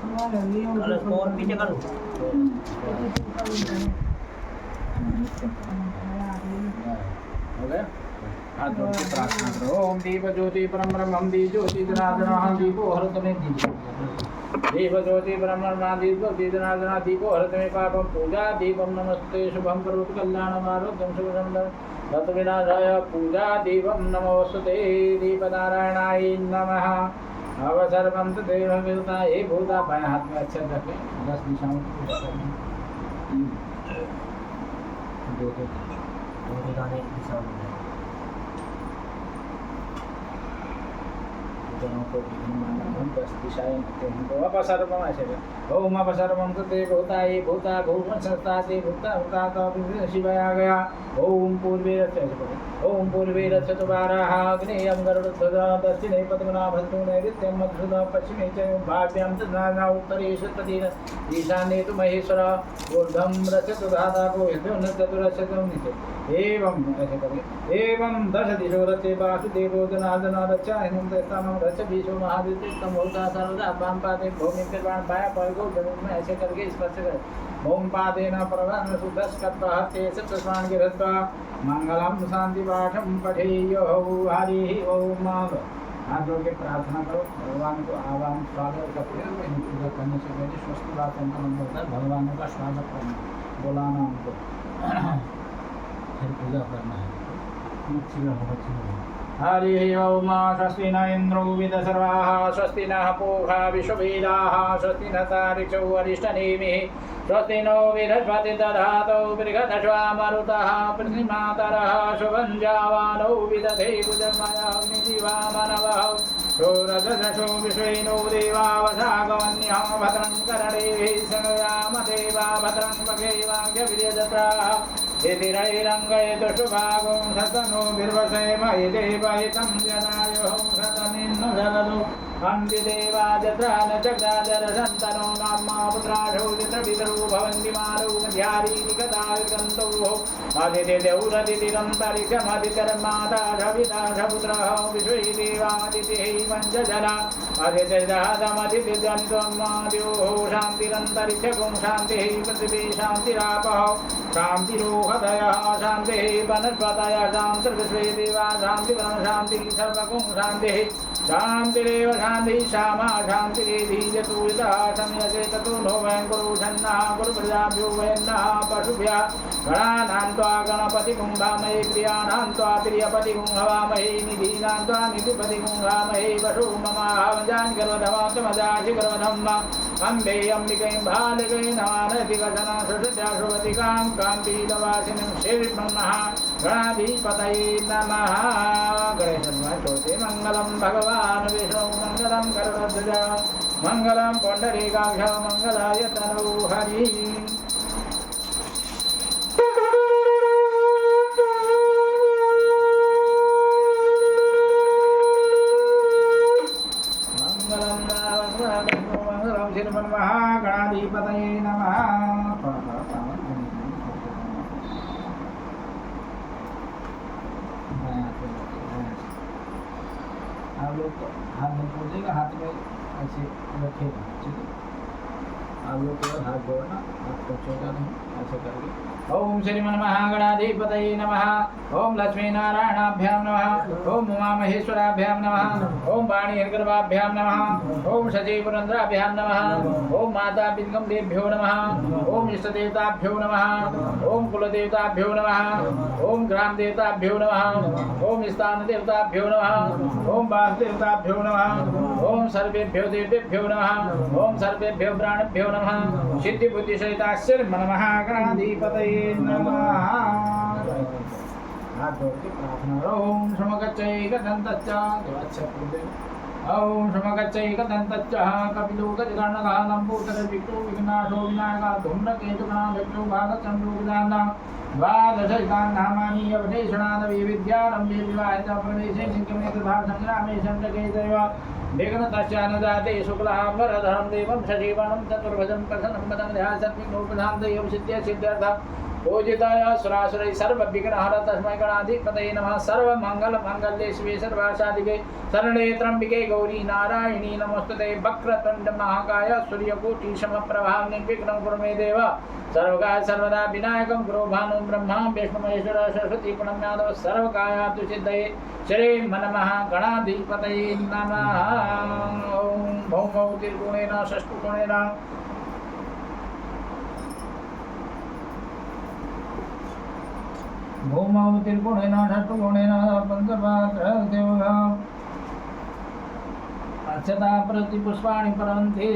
कलश फोन पीछे करो। हो गया। हाथ जोड़ के प्रार्थना करो। ओम दीप ज्योति परम ब्रह्म दी ज्योति जनार्दन दीपो हरत में दीजिए। दीप ज्योति परम ब्रह्म दी ज्योति जनार्दन दीपो हरत में पापम पूजा दीपम नमस्ते शुभम करोति कल्याणम आरोग्यम शुभम रत विनाशाय पूजा दीपम नमोस्तुते दीपनारायणाय नमः। अवसर्वं तु देवमिलता ये भूता बाएं हाथ में अच्छे रखें 10 दिशाओं की पूजा करनी। दो दिखाने की दिशा में जनों को हम 10 दिशाएं होते हैं तो अपसर्वम ऐसे ओम अपसर्वम तु देवता ये भूता भूम संस्था ते भूता भूता तो शिवाय आ गया। ओम पूर्वे रथ ओम पूर्वे रथ तुबाराः अग्नेयं गरुडध्वजा दक्षिणे पद्मनाभस्तु नैऋत्यं मधुसूदनं पश्चिमे च भाव्यां च नाना उत्तरेषु तदीन ईशान्ये तु महेश्वर ऊर्ध्वं रचतु धाता गोहितं चतुरक्षतं निचे एवं ऐसे करें। एवं 10 दिशो रचे वासुदेवो जनार्दन रक्षा हिमंतस्थानं रच विश्व महादेव तम होता सर्वदा वाम पादे भूमि पे बाण पाया पर को जमीन में ऐसे करके स्पर्श करें। ओम पादेन परवान सुदस कत्वा ते सत्स्वान के रत्वा मंगलम शांति पाठम पठेयो हरि ओम। हाथ जोड़ के प्रार्थना करो। भगवान को आह्वान स्वागत करते हैं। पूजा करने से पहले स्वस्थ बात होता है। भगवान का स्वागत करना बुलाना उनको फिर पूजा करना है। हरि ओम। स्वस्ति न इंद्रो विदसर्वाः स्वस्ति नः पूषा विश्ववेदाः स्वस्ति न तारिक्षो अरिष्टनेमिः स्वस्ति नो बृहस्पति दधातौ बृहदश्वा मरुतः पृथ्वीमातरः शुभं जावानौ विदधे बुधमयाग्निजीवा मनवः षोडशदशो विश्वेनो देवा वशागवन्यः भद्रं कर्णेभिः शृणुयाम देवा भद्रं वगेवाग्यविर्यजत्राः यतिरैरङ्गयतु शुभागो सतनो बिर्वसेम यदेवहितं जनायुः सतनिन्नु जलदु हन्ति देवा जत्रा न जग्रादर सन्तनो नाम्मा पुत्राशो चित्रपितरो भवन्ति मारो मध्यारीति कदाविकन्तोः आदित्यदौरदितिरन्तरिक्षमदितिर्माता सविता सपुत्रः विश्वे देवादितिः पञ्चजना आदित्यदहदमदितिर्जनित्वमाद्योः शान्तिरन्तरिक्षगुं शान्तिः पृथिवी शान्तिरापः शान्तिरोहदयः शान्तिः वनस्पतयः शान्तिर्विश्वे देवा शान्तिर्ब्रह्म शान्तिः सर्वगुं शान्तिः शान्तिरेव शान्तिः श्यामा शान्तिरेधीयतुलितः संयसे ततो नो वयं गुरु छन्नः गुरुप्रजाभ्यो वयन्नः पशुभ्यः गणानां त्वा गणपतिगुं भामहे प्रियाणां त्वा प्रियपतिगुं हवामहे निधीनां त्वा निधिपतिगुं भामहे वशो ममाहवजानि गर्वधमात्मजासि गर्वधम् अम्बे अम्बिकै भालिकै नमानधिकजना सुषुत्याशुवतिकां कान्तिलवासिनीं श्रीब्रह्मः गणाधिपतये नमः। गणेशन्वय छोटे मंगलम भगवान विष्णु मंगलम गरुडध्वज मंगलम पुंडरीकाक्ष मंगलाय तनो हरि। मंगलम श्रीमन्महागणाधिपतये नमः। आप लोग हाथ में पूजेगा हाथ में ऐसे रखेगा ठीक है। आप लोग केवल हाथ जोड़ना हाथ पहुँचेगा नहीं ऐसे करके। ओम श्रीमन्महागणाधिपतये नमः। ओम लक्ष्मीनारायणाभ्यां नमः। ओम उमामहेश्वराभ्यां नमः। ओम वाणीर्गर्भाभ्यां नमः। ओम शचीपुरन्द्राभ्यां नमः। ओम माता पितृदेभ्यो नमः। ओम इष्टदेवताभ्यो नमः। ओम कुलदेवताभ्यो नमः। ओम ग्रामदेवताभ्यो नमः। ओम स्थानदेवताभ्यो नमः। ओम वासुदेवताभ्यो नमः। ओम सर्वेभ्यो देवेभ्यो नमः। ओम सर्वेभ्यो प्राणेभ्यो नमः। सिद्धिबुद्धिसहितास्य मनमहागणाधिपतये नमः। हाथ जोड़ के प्रार्थना। ओम श्रमगच्चैकदन्तश्च ओम श्रमगच्चैकदन्तश्च कपिलो गजगणकः लम्बोदरविष्णु विघ्नाशो विनायकः धूम्रकेतुगणाध्यक्षो भागचन्द्रोविदानः द्वादशैतान्नामानि अवधेषणादवि विद्यारम्भे विवाहित प्रवेशे निगमे तथा संग्रामे सन्तके चैव विघ्नतश्च न जाते शुक्लः वरदहं देवं सजीवनं चतुर्भुजं प्रसन्नं पदं ध्यासत्मिकोपधां दैवं सिद्ध्य सिद्ध्यर्थं पूजिताय सुरासुरै सर्वविघ्नहर तस्मै गणाधिपतये नमः। सर्वमङ्गलमाङ्गल्ये शिवे सर्वासाधिके शरणे त्र्यम्बिके गौरी नारायणी नमोस्तुते। वक्रतुण्ड महाकाय सूर्यकोटिसमप्रभा निर्विघ्नं कुरु मे देव। सर्वकाय सर्वदा विनायकं गुरो भानु ब्रह्मा विष्णु महेश्वर सरस्वती प्रणम्यादव सर्वकायातु सिद्धये श्री नमः गणाधिपतये नमः। ॐ भौमौ त्रिकोणेन षष्ठकोणेन भौमौ त्रिकोणेन षष्ठकोणेन पञ्चपात्रदेवः अक्षता प्रतिपुष्पाणि परन्ति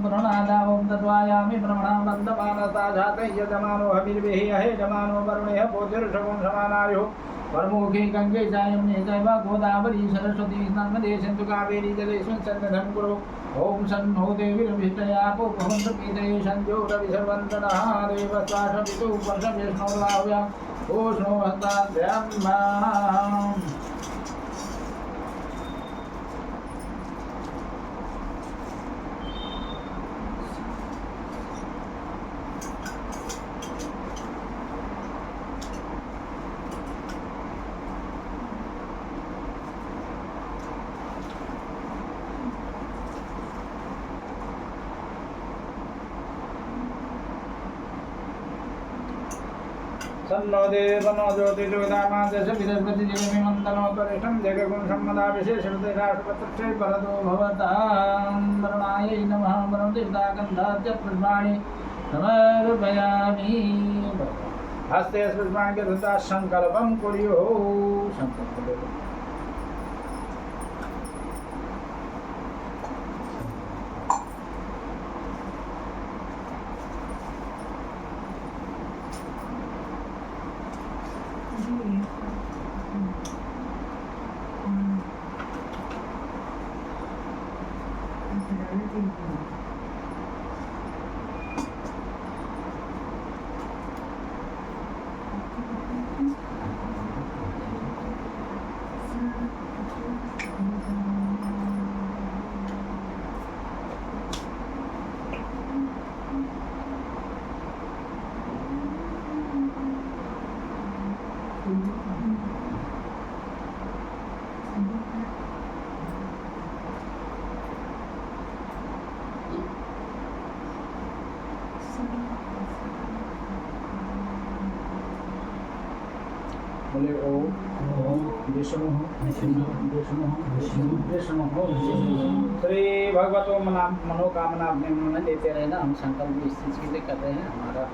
प्रणादावं तद्वायामि प्रमणावन्दमानसा जातः यजमानो हविर्भिः अहेजमानो वरुणेः पोतिर्षवं समानायुः परमुखे गङ्गे चायम्ने चैव गोदावरी सरस्वती नर्मदे सिन्धु कावेरी जलेऽस्मिन् सन्निधं कुरु। ॐ सन्नो देवीरभिष्टयापो भवन्तु पीतये सञ्जो रविसर्वन्तनः देवस्वाशवितु वर्षविष्णोर्लाव्याम् ओष्णो हस्ताभ्याम्। सन्नो देवनो ज्योतिर्विदामादश विदस्पति जगमिमन्तनो परिष्ठं जगगुणसम्मदा विशेषविराष्ट्रपत्रक्षे परतो भवतां वरुणायै नमः। वरुणदेवतागन्धाद्य पुष्पाणि समर्पयामि। हस्ते पुष्पाणि कृता सङ्कल्पं कुर्युः। सङ्कल्पं बोले ओम विष्णु श्री भगवतो मनोकामना अपने मन में लेते रहे ना। हम संकल्प इस चीज के लिए कर रहे हैं, हमारा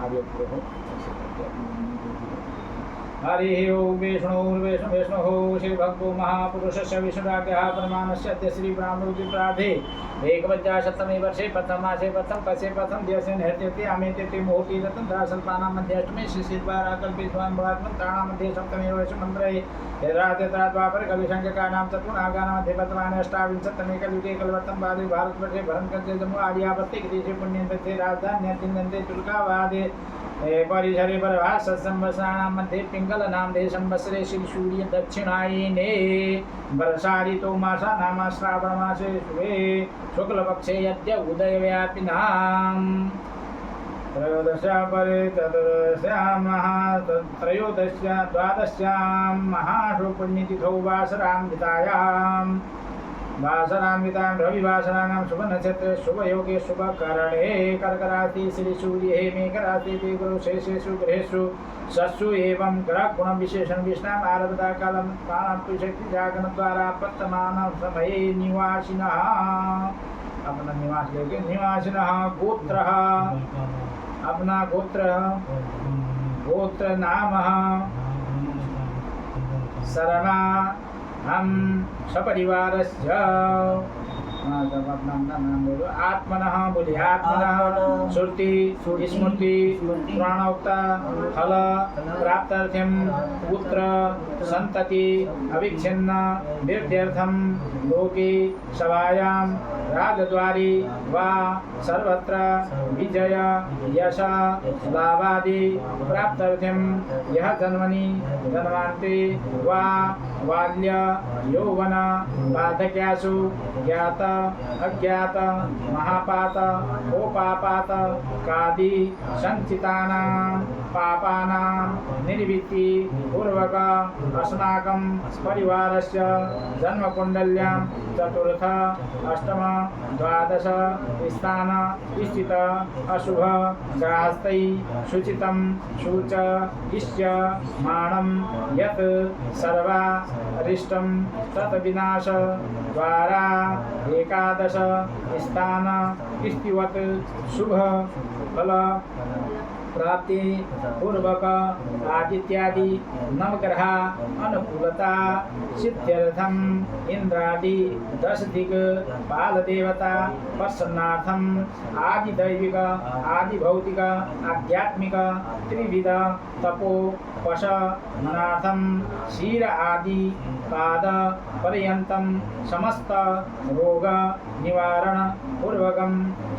आगे पूरा हो। हरि ओम विष्णु श्री भगवो महापुरुषस्य विष्णुराज्ञः परमानस्य अद्य श्री ब्राह्मणोति प्रार्थे एकवज्राशतमे वर्षे प्रथमासे प्रथम कसे प्रथम दिवसे नृत्यते अमेत्यते मुहूर्ते रतं दासल्पानां मध्यष्टमे श्रीसिद्धाराकल्पितवान् भवात्मन् ताणां मध्ये सप्तमे वर्षे मन्त्रे राजत्राद्वापर कविशङ्ककानां चतुर्नागानां मध्ये वर्तमाने अष्टाविंशत्तमे कलियुगे कलवर्तं वादे भारतवर्षे भरङ्कर्ते जम्मू आर्यावर्ते देशे पुण्यन्ते राजधान्यतिन्दन्ते तुर्कावादे परिसरे परभास संवत्सराणां मध्ये पिङ्गलनाम दे संवत्सरे श्रीसूर्य दक्षिणायने वर्षाऋतौ मासा नाम श्रावणमासे शुभे शुक्लपक्षे यद्य उदयव्यापिनां त्रयोदश्या परे चतुर्दश्यामः त्रयोदश्या द्वादश्यां महाशुपुण्यतिथौ वासरान्वितायां वासरान्वितां रविवासराणां शुभनक्षत्रे शुभयोगे शुभकरणे कर्कराशि श्रीसूर्ये मेघराशि गुरुशेषेषु ग्रहेषु सत्सु एवं ग्रहगुणविशेषण विष्णाम् आरब्धा कालं प्राणान्तु शक्ति जागरणद्वारा वर्तमान समये निवासिनः अपना निवास लेके निवासिनः गोत्रः अपना गोत्र नाम शर्मा हम सपरिवारस्य जब अपना नाम बोलो आत्मनः बोलिए आत्मनः श्रुति स्मृति प्राणोक्ता फल प्राप्त्यर्थं पुत्र संतति अविच्छिन्न वृद्ध्यर्थं लोके सभायां राजद्वारी वा सर्वत्र विजय यश लाभादि प्राप्त्यर्थं यह जन्मनि जन्मान्ते वा बाल्य यौवन वार्धक्यासु ज्ञात अज्ञात महापात ओपापात कादि संचितानां पापानां निर्वृत्ति पूर्वक अस्माकं परिवारस्य जन्मकुण्डल्यां चतुर्थ अष्टम द्वादश स्थान स्थित अशुभ ग्रहस्थै सूचितं सूच इष्य माणं यत् सर्वा अरिष्टं तत् विनाश द्वारा एकादश स्थान स्थिवत् शुभ फल प्राप्ति पूर्वक आदित्यादि नवग्रह अनुकूलता सिद्ध्यर्थम इंद्रादि 10 दिक् पाल देवता प्रसन्नार्थम आदि दैविक आदि भौतिक आध्यात्मिक त्रिविध तपो पशनार्थम क्षीर आदि पाद पर्यंतम समस्त रोग निवारण पूर्वकम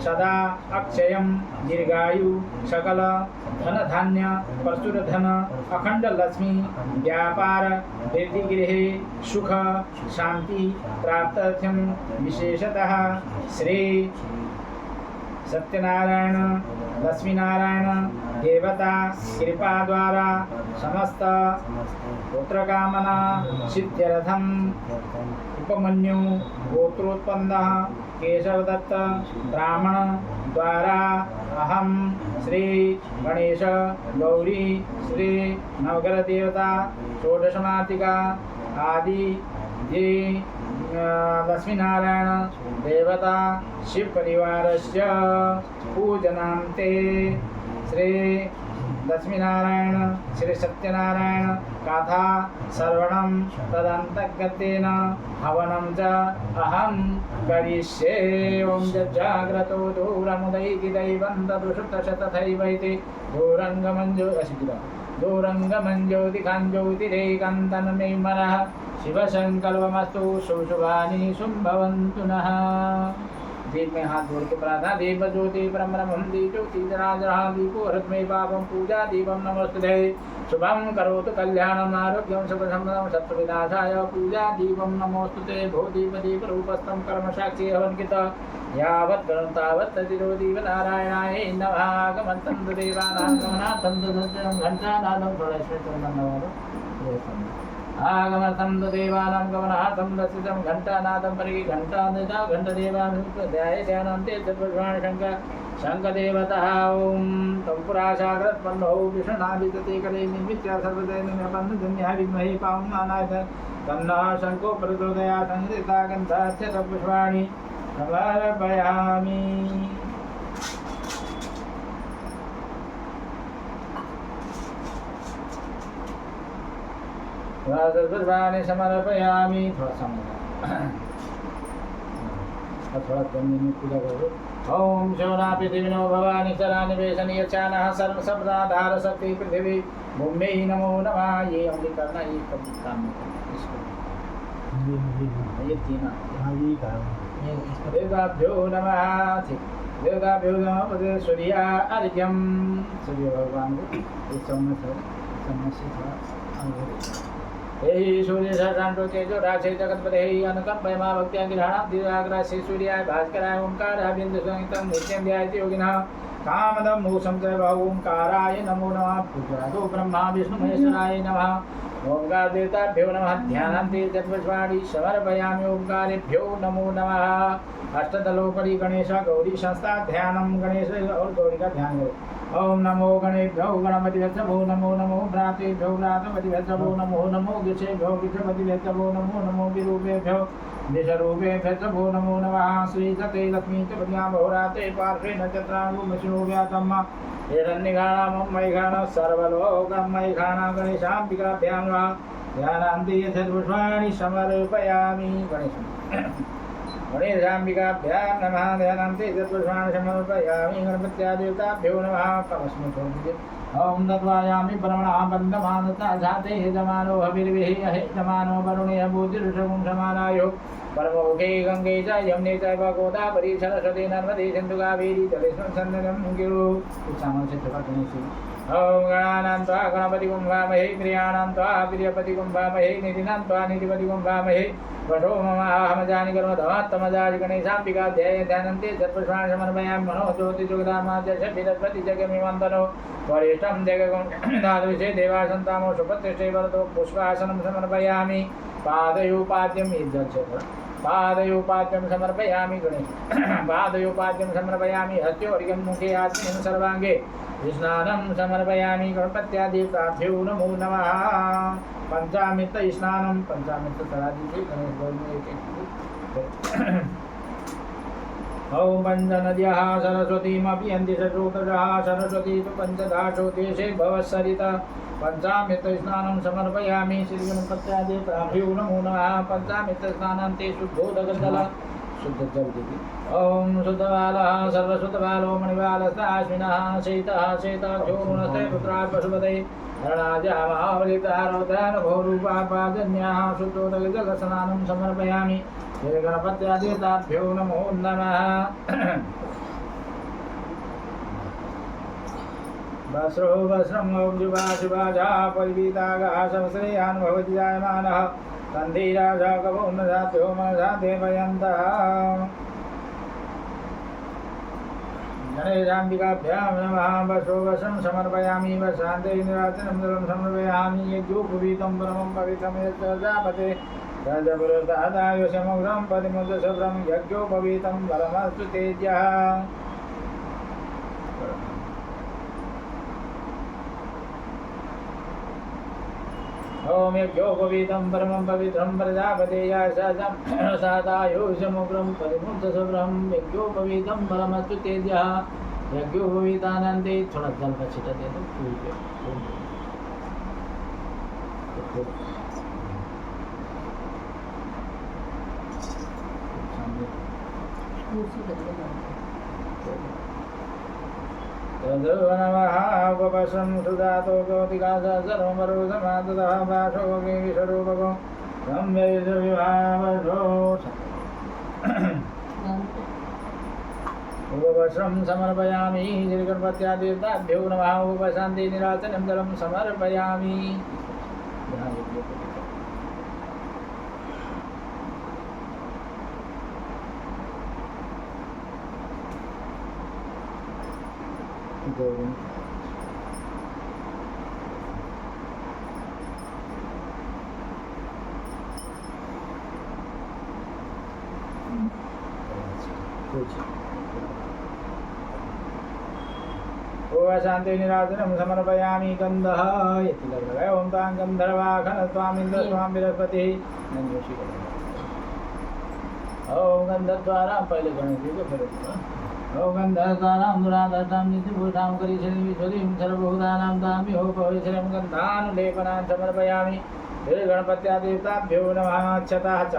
सदा अक्षयम दीर्घायु सकल धन धान्य प्रचुर धन अखंड लक्ष्मी व्यापार वृद्धि गृह सुख शांति प्राप्त्यर्थम विशेषतः श्री सत्यनारायण लक्ष्मीनारायण देवता कृपा द्वारा समस्त पुत्र कामना सिद्ध्यर्थम उपमन्यु गोत्रोत्पन्न केशवदत्त ब्राह्मण द्वारा अहम श्री गणेश गौरी श्री नवग्रह देवता षोडशमातिका आदि ये लक्ष्मीनारायण देवता शिव परिवारस्य पूजनान्ते श्री लक्ष्मीनारायण श्री सत्यनारायण गाथा श्रवणं तदन्तर्गतेन हवनं च अहं करिष्ये। ओं जाग्रतो दूरमुदैति दैवं तदुषुतशतथैवैति दूरङ्गमञ्ज्योतिकाञ्ज्योतिरेकान्तनमे मनः शिवसङ्कल्पमस्तु शुभशुभानि शुम्भवन्तु नः। दीप में हाथ जोड़ के प्रार्थना। दीप ज्योति परम ब्रह्म ज्योति जनार्दनः दीपो हृदमे पापं पूजा दीपं नमस्ते शुभं करोतु कल्याणम् आरोग्यं सुखसम्पदं शत्रुविनाशाय पूजा दीपं नमोस्तुते भो दीप दीप रूपस्थं कर्म साक्षी हवन्कित यावत् गणं तावत् तदिरो दीप नारायणाय नमः। आगमन्तं देवानां गमनार्थं सत्यं घण्टानादं आगमर्थं देवानां गमनार्थं दर्शितं घण्टानादं परिगि घण्टानिदा घण्टदेवानुध्याय ध्यानान्ते चतुर्भुवान् शङ्खदेवतः ॐ तं पुराशाग्रत्पन्नौ विष्णुनाभितते करे निर्मित्य सर्वदैनिकबन्धजन्यः विद्महे पावनानाय तन्नः शङ्को प्रचोदयात् संहृता गन्धस्य पुष्पाणि समर्पयामि। सर्वाणि समर्पयामि। थोड़ा समय थोड़ा जमीन पूजा करो। ओम शोना पृथ्वीनो भवानी चरानिवेशनीय चानः सर्वसप्ताधार शक्ति पृथ्वी भूम्यै नमो नमः। ये हमने करना ये कब काम इसको ये तीन देवताभ्यो नमः। ठीक देवताभ्यो नमः। सूर्य अर्घ्यम सूर्य भगवान को इस समय से थोड़ा हे सूर्य सहस्रांतो तेजो राशे जगतपते हे अनुकंपयमा भक्त्या गिरहणां दिवाग्रासे सूर्याय भास्कराय ओंकाराय बिंदु संयुक्तं नित्यं ध्यायति योगिनः कामदं मोक्षं च ओंकाराय नमो नमः। पूज्यातो ब्रह्मा विष्णु महेश्वराय नमः। ओंकार देवताभ्यो नमः। ध्यानान्ते चतुष्वाणी समर्पयामि। ओंकारेभ्यो नमो नमः। अष्टदलोपरि गणेश गौरी संस्था ध्यानं गणेश और गौरी का ध्यान करें। ओम नमो गणेभ्यो गणपतिभ्यो नमो नमो भ्रातृभ्यो भ्रातृपतिभ्यो नमो नमो गिषेभ्यो गिषपतिभ्यो नमो नमो विरूपेभ्यो दिशरूपेभ्यो नमो नमः। श्रीसते लक्ष्मी च पद्यां बहुराते पार्श्वे नक्षत्राणुमशिनो व्यातम् हिरण्यघानां मयघानः सर्वलोकं मयघाना गणेशाम्बिकाभ्यां नमः। ध्यानान्ते चतुष्वाणी समर्पयामि। गणेशाम्बिकाभ्यां नमः। ध्यानान्ते चतुष्वाणी समर्पयामि। गणपत्यादेवताभ्यो नमः। कलशं छोड़ ओम दत्वायामि परमणः बन्धमानता जाते यजमानो हविर्विः यजमानो वरुणे बोधिरुषगुं समानायो परमोखे गंगे च यमुने चैव गोदावरी सरस्वती नर्मदे सिन्धु कावेरी जलेस्मिन् सन्निधिं कुरु। सामने से ओम गणानां त्वा गणपतिगुं भामहे प्रियाणां त्वा प्रियपतिगुं भामहे निधिनां त्वा निधिपतिगुं भामहे वशो मम अहमजानि कर्म धमात्तमजानि गणेशाम्बिका ध्याये ध्यानन्ते सर्वस्वान् समर्पयामि मनो ज्योतिजुगदामाद्य शब्दपति जगमिमन्दनो वरिष्ठं जगगुणादविषे देवासन्तामो सुपतिष्ठे वरदो पुष्पासनं समर्पयामि पादयोपाद्यम् पादयोपाद्यं समर्पयामि गणेश पादयोपाद्यं समर्पयामि हस्त्योर्यं मुखे आत्मनं सर्वाङ्गे स्नानं समर्पयामि गणपत्यादिप्राभ्यो नमो नमः पंचामृत स्नानं पंचामृत तरादि गणेश ओम पंचनद्यः सरस्वतीमपि यन्ति सचोतजः सरस्वती तु पञ्चधाशोदेशे भवत्सरिता पंचामृत स्नानं समर्पयामि श्रीगणपत्यादिप्राभ्यो नमो नमः पंचामृत स्नानं ते शुद्धोदकजल शुद्ध जल देवी ओम शुद्धबालः सर्वशुद्धबालो मणिबालस्ताश्विनः शेतः शेताख्योरुणस्ते पुत्रात् पशुपते हरणाजामावलितारोदानुभोरूपापाजन्याः शुद्धोदकजलस्नानं समर्पयामि श्रीगणपत्यादिताभ्यो नमो नमः वस्रो वस्रं ओं शुभा शुभाजा परिवीतागाः सहस्रेयान् भवति जायमानः तन्धीराजा कवो न जात्यो मनसा देवयन्तः गणेशाम्बिकाभ्यां नमः वस्रो वस्रं समर्पयामि वशान्ते निराजनं जलं समर्पयामि यज्ञोपवीतं परमं पवित्रं यज्जापते राजपुरस्तादाय समग्रं पतिमुद्रशुभ्रं यज्ञोपवीतं बलमस्तु तेजः ओम यज्ञोपवीतं परमं पवित्रं प्रजापतेयाय सादायुषमुग्रं परिमुग्धशुभ्रं यज्ञोपवीतं परमस्तु तेजः यज्ञोपवीतानन्ते थोड़ा जल का छिटा दे दो फूल पे तद्वनमः उपपशं सुजातो ज्योतिकासा सर्वमरुदमादतः भाषोगे विश्वरूपको ब्रह्मैर्विभावशो उपपशं समर्पयामि श्रीगणपत्यादिदेवताभ्यो नमः उपशान्ति निराचनं जलं समर्पयामि शांति निराजनं समर्पयामि गन्धः इति लग्नः ओम तां गन्धर्वाघन स्वामिन्द्र स्वामी बृहस्पतिः ओम गन्धद्वारा पहले गणेश जी को फिर ओम गन्धद्वारा अनुराधातां नित्यभूतां करीशनि विश्वदीं सर्वभूतानां तामि हो भविष्यं गन्धानुलेपनां समर्पयामि गणपत्यादिदेवताभ्यो नमः अक्षताः च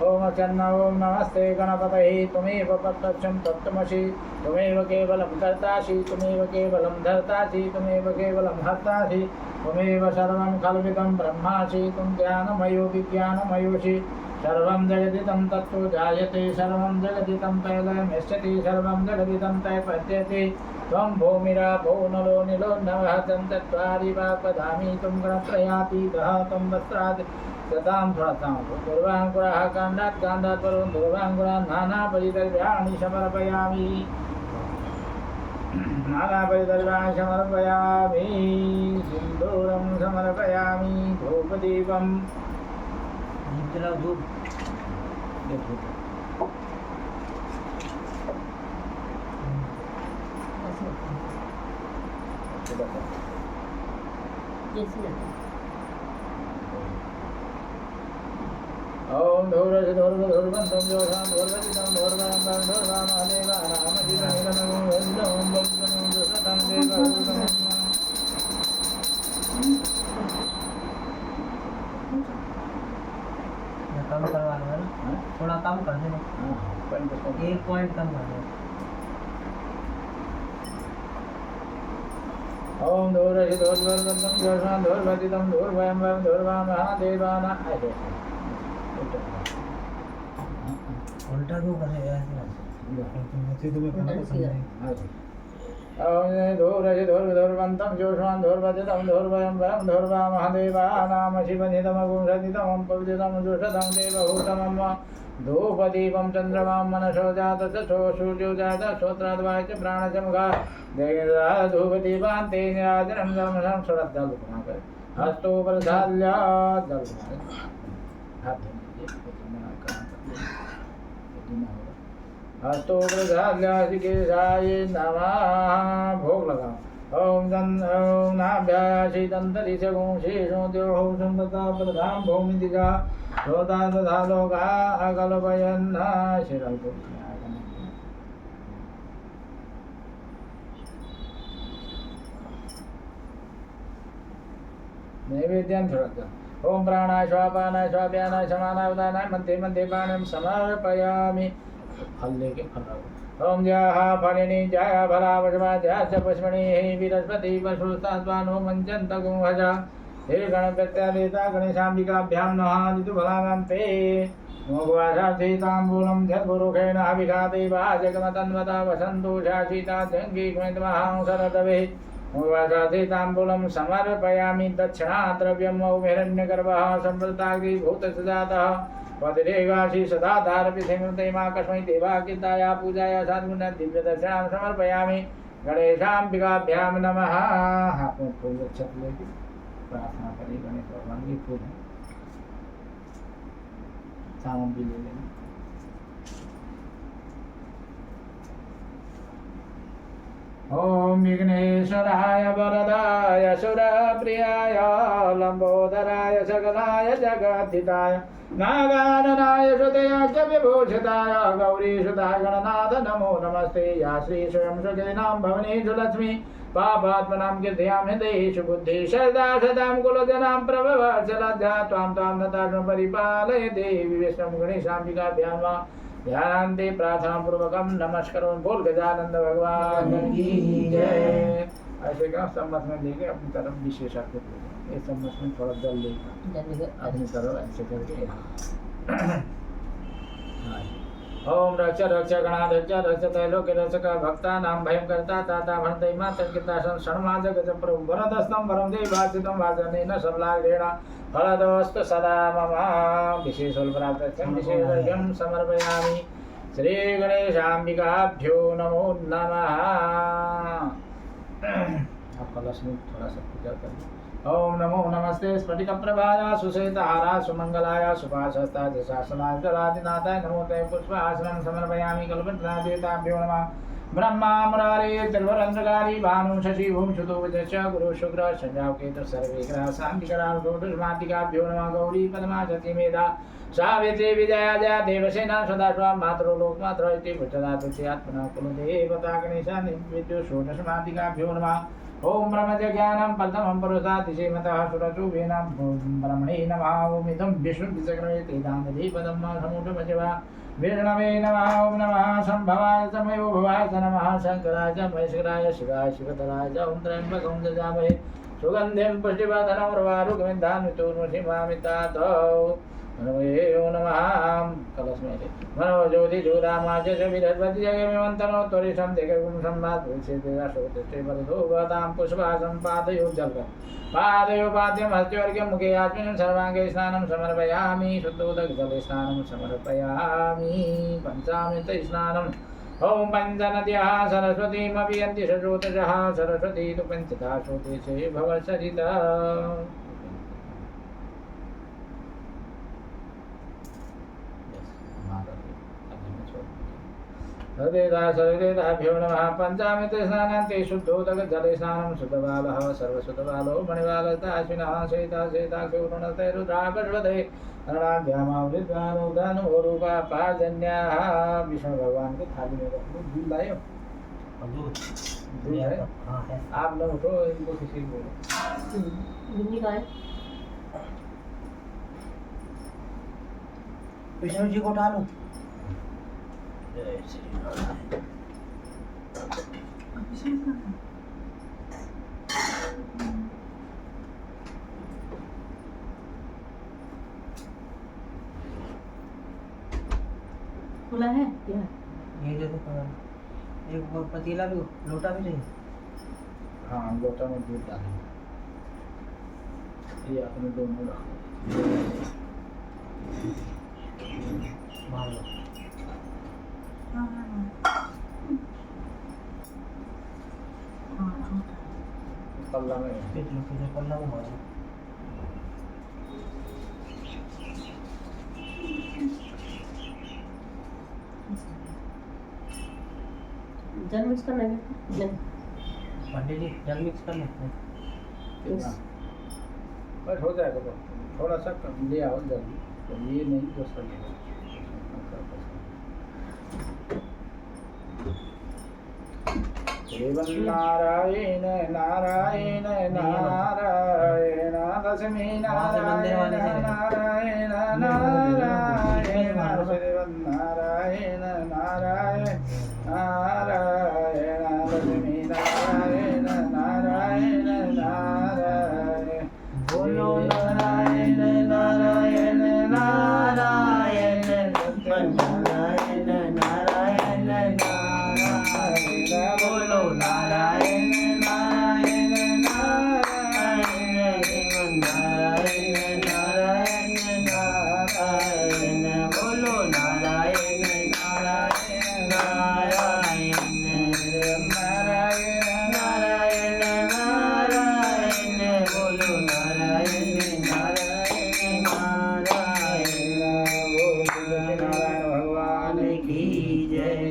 ओम चन्न ओम नमस्ते गणपतये त्वमेव प्रत्यक्षं तत्त्वमसि त्वमेव केवलं कर्तासि त्वमेव केवलं धर्तासि त्वमेव केवलं हर्तासि त्वमेव सर्वं कल्पितं ब्रह्मासि त्वं ज्ञानमयो विज्ञानमयोसि सर्वं जगदिदं तत्तो जायते सर्वं जगदिदं तैलमस्यति सर्वं जगदिदं तैपद्यते त्वं भूमिरापो नलो निलो नवः तं चत्वारि वाक्पदामि त्वं गणत्रयातीतः त्वं वस्त्रादि सतां स्वातां दुर्वाङ्कुरः काण्डात् काण्डात् परं दुर्वाङ्कुरान् नानापरिदर्व्याणि समर्पयामि नानापरिदर्व्याणि समर्पयामि सिन्दूरं समर्पयामि धूपदीपं धूप ओम धूरज धूर्व धूर्वन्तं जोषां धूर्वजितं धूर्वयं धूर्वामदेवा नामजितमिदमो वन्दं वन्दं दुसतं देवहूतं कम करवा लो ना थोड़ा कम कर दे एक पॉइंट कम कर दो ओम धूरज धूर्वन्तं जोषां धूर्वजितं धूर्वयं धूर्वामदेवा उल्टा क्यों कर रहे हैं ऐसे तो मैं करना पसंद है धूर्वन्तं जोष्वान् धूर्वदितं धूर्वयं वयं धूर्वा महादेवानाम शिवनिदमगुं सदितं पवित्रं जोषतं देवभूतमं धूपदीपं चन्द्रमां मनसो जातसो सूर्यो जात श्रोत्राद्वाय च प्राणचमुखा देवदा धूपदीपान् ते निराजनं धर्मं श्रद्धालुपुना कर हस्तो प्रसाद्य हस्तो प्रसाद्यासिकेशाय नमः भोग लगाओ ओम नाभ्यासी दंतरिषगुं शेषो देवो संतता प्रधान भूमि दिशा रोता तथा लोका अकल्पयन् शिरल्पो नैवेद्यं थोड़ा ओम प्राणाय स्वापानाय स्वाव्यानाय समानाय उदानाय मध्ये मध्ये प्राणं समर्पयामि फल लेके फल ओम जय फलिनी जय फलावशमा जय पुष्मणि हे विरस्पति पशुस्तात्वानो मंचन तगुहजा हे गणपत्यादेता गणेशाम्बिकाभ्यां नमः ऋतुफलानां ते मोगवाशासीताम्बूलं जद्गुरुखेण अभिघाते वा जगमतन्वता वसन्तो शासीता जङ्गीकृतमहां शरदवे मोगवाशासीताम्बूलं समर्पयामि दक्षिणाद्रव्यं हिरण्यगर्भः संवृताग्निभूतसुजातः पतिरेगाशी सदा धारपिते माँ कस्मै देवाकिताया पूजाया साधुगुण दिव्य दर्शनां समर्पयामि गणेशाम्बिकाभ्यां नमः। हाथ में फूल अक्षत लेके प्रार्थना करें गणेश भगवान की फूल है सावन भी ले लेना। ओम विघ्नेश्वराय वरदाय सुरप्रियाय लंबोदराय सकलाय जगद्धिताय नागाननाय श्रुतयाच विभूषिताय गौरीसुताय गणनाथ नमो नमस्ते या श्री स्वयं सुजनां भवनेषु लक्ष्मी पापात्मनां कीर्त्यां हृदयेषु बुद्धि सदा सदां कुलजनां प्रभवत्सलज्जा त्वां त्वां नतां परिपालय देवी विष्णुं गणेशाम्बिकाभ्यां वा ध्यानान्ते प्रार्थनापूर्वकं नमस्करों बोल गजानंद भगवान की जय। ऐसे का सम्मत में लेके अपनी तरफ विशेष आकृति ये सम्मत में थोड़ा जल लेकर अपनी तरफ ऐसे करके ओम रक्ष रक्ष गणाध्यक्ष रक्ष त्रैलोक्य रक्षक भक्तानां भयं कर्ता ताता भणते मातर्किता षण्माज गजप्रभु वरदस्तं वरं देवाचितं वाचनेन सबलाग्रेण फलदोस्तु सदा मम विशेषोल्प्राप्तं विशेषं समर्पयामि श्री गणेशाम्बिकाभ्यो नमो नमः। आप कलश में थोड़ा सा पूजा करें। ओम नमो नमस्ते स्फटिक प्रभाय सुश्वेतहाराय सुमंगलाय सुभाषस्ताय शासनाय जलादिनाथाय नमो ते पुष्पासनं समर्पयामि कल्पनादेवताभ्यो नमः। ब्रह्मा मुरारी त्रिवरंद्रकारी भानु शशि भूम सुतो विजय गुरु शुक्र संजाव केतु सर्वे ग्रह शांतिकराल गौतमातिकाभ्यो नमः। गौरी पद्मा सती मेधा सावित्री विजया जया देवसेना सदा स्वाम मातरो लोकमात्र इति पुत्रदातुति आत्मना कुलदेवता गणेशा नित्यो षोडशमातिकाभ्यो नमः। ओम ब्रह्मज्ञानं प्रथमं पुरुषातिशेमतः सुरचुभेनां ब्रह्मणे नमः। ओम इदं विष्णुविचक्रमे तेदानदीपदं समुद्रमजवा विष्णवे नमः। ओम नमः संभवाय तमयो भवाय नमः। शंकराय च महेश्वराय शिवाय शिवतराय च ओम त्र्यंबकं यजामहे सुगन्धिं पुष्टिवर्धनं उर्वारुकमिन्दानुचूर्णशिवामितादौ नमो नमः। कलश में मनो ज्योति ज्योदामाच च विरस्पति जगमेवन्तनो त्वरिषं दिगगुं सम्मात् विशेषेण शोतिष्ठे वरदो भवतां पुष्पासं पादयो जल्गं पादयो पाद्यं हस्त्यवर्ग्यं मुखे आत्मनं सर्वाङ्गे स्नानं समर्पयामि शुद्धोदकजले स्नानं समर्पयामि पञ्चामृत स्नानम् ओम पञ्चनद्यः सरस्वतीमपि यन्ति सजोतजः सरस्वती तु पञ्चधा शोतेषे भवसरिता। सर्वेदाभ्यो नमः। पञ्चामृत स्नानान्ते शुद्धोदकजले स्नानं शुद्धबालः सर्वशुद्धबालो मणिबालताश्विनः श्वेता श्वेताक्षोरुणते रुद्राभस्वते रूपा पाजन्याः। विष्णु भगवान को थाली में रख लो। दूध लाए दूध है आप लोग उठो इनको किसी को विष्णु जी को उठा लो। खुला है क्या? ये देखो एक और पतीला भी लोटा भी चाहिए। हाँ लोटा में दूध डालें, ये अपने दोनों रखो। पल्ला में पल्ला में मारो। जल मिक्स करना है पंडित जी, जल मिक्स कर लेते हैं। बस हो जाएगा, तो थोड़ा सा कम ले आओ जल्दी, तो ये नहीं जो सही है। नारायण नारायण नारायण लक्ष्मी नारायण नारायण नारायण नारायण नारायण नारायण लक्ष्मी नारायण नारायण नारायण बोलो नारायण नारायण नारायण नारायण नारायण नारायण बोलो नारायण नारायण नारायण नारायण नारायण नारायण बोलो नारायण नारायण नारायण नारायण नारायण नारायण बोलो नारायण नारायण नारायण बोलो नारायण भगवान की जय।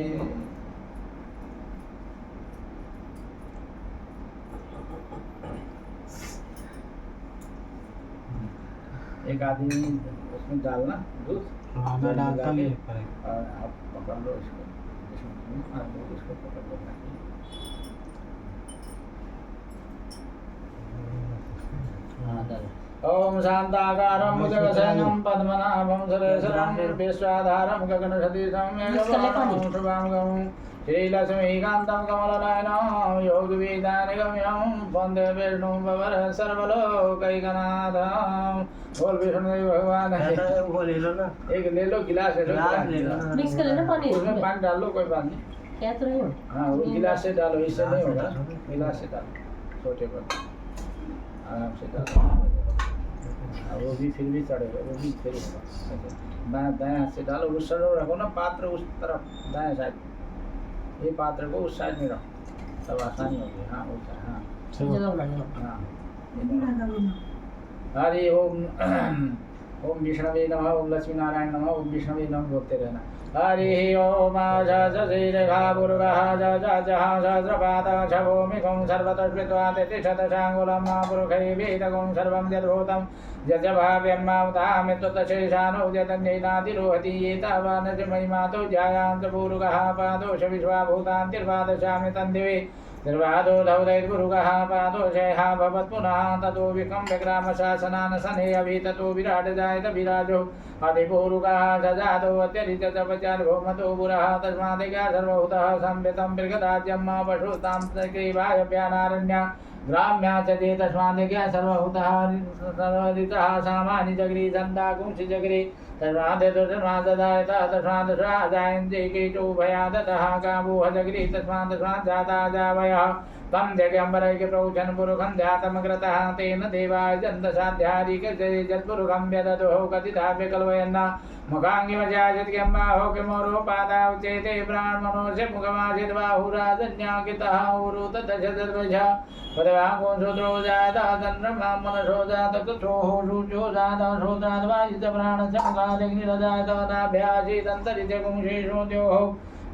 एक आदमी उसमें डालना दूध, हाँ मैं डालता हूँ ये पर। और आप पकड़ लो इसको, इसमें आप लोग इसको पकड़ लो। हाँ डाल। ओम शांताकारं भुजगशयनं पद्मनाभं सुरेशं विश्वाधारं गगनसदृशं मेघवर्णं शुभांगं श्रीलक्ष्मीकान्तं कमलनयनं योगविदानिगम्यं वन्दे विष्णुं भवरः सर्वलोकैकनाथं। बोल विष्णुदेव भगवान है। वो ले लो ना, एक ले लो गिलास है, गिलास ले लो। मिक्स कर लेना पानी उसमें पानी डाल लो, कोई बात नहीं। क्या तो रही हो हाँ वो गिलास से डालो, इससे नहीं होगा, गिलास से डालो छोटे पर आराम से डालो। वो भी फिर भी चढ़ेगा, वो भी फिर दाएं दाएं हाथ से डालो, उस साइड रखो ना पात्र, उस तरफ दाएं साइड, ये पात्र को उस साइड में रखो, तब आसानी होगी। हाँ उस साइड, हाँ जगह बनानी हो हाँ। हरि ओम ओम विष्णवे नमः, ओम लक्ष्मी नारायण नमः, ओम विष्णवे नमः बोलते रहना। हरि ओम श्रीरेखापुरुगः सहस्रपादः छभूमिकं सर्वतस्वित्वा तिष्ठदशाङ्गुलं पुरुषैर्वेदकं सर्वं यद्भूतं यज्जभाव्यन्मावतामित्तशेषानो यतन्यैनातिरोहति एतावान् च महिमातो ध्यायान्त पूरुगः पादोष विश्वाभूतान्तिर्वादशामि तन्दिवे निर्वादो धौदैर्पुरुगः पादो जयः भवत् पुनः ततो विकं विग्रामशासनान् सने अभि ततो विराट जायत विराजो अधिपूरुगः जजातो अत्यरितपचार्भौमतो पुरः तस्मादिका सर्वभूतः संवितं मृगराज्यं मा पशुतां तक्रीवाय व्यानारण्या ग्राम्या च ते तस्मादिका सर्वभूतः सर्वदितः सामानि जगरी सन्दाकुंसि जगरी तस्माददायतस्मादजायन्ते कीचोभयादतः कामोह जगरी तस्मात् जाता जावयः तं जगम्बरैक प्रौचन पुरुषं ध्यातमग्रतः तेन देवाय जन्तसाध्यारिकजत्पुरुषं व्यदतुः कथिताभ्य कल्पयन्न मुखाङ्गिमजायत्यम्बाहो किमोरोपादावचेते ब्राह्मणोऽस्य मुखमासिद्बाहुराजन्याकितः उरुतदशदर्वज पदवांशोद्रो जाता चन्द्रमा मनसो जात कुक्षोः शुचो जाता श्रोत्राद्वायित प्राणस्य मुखादग्निरजात नाभ्यासीदन्तरित्यगुंशेषोद्योः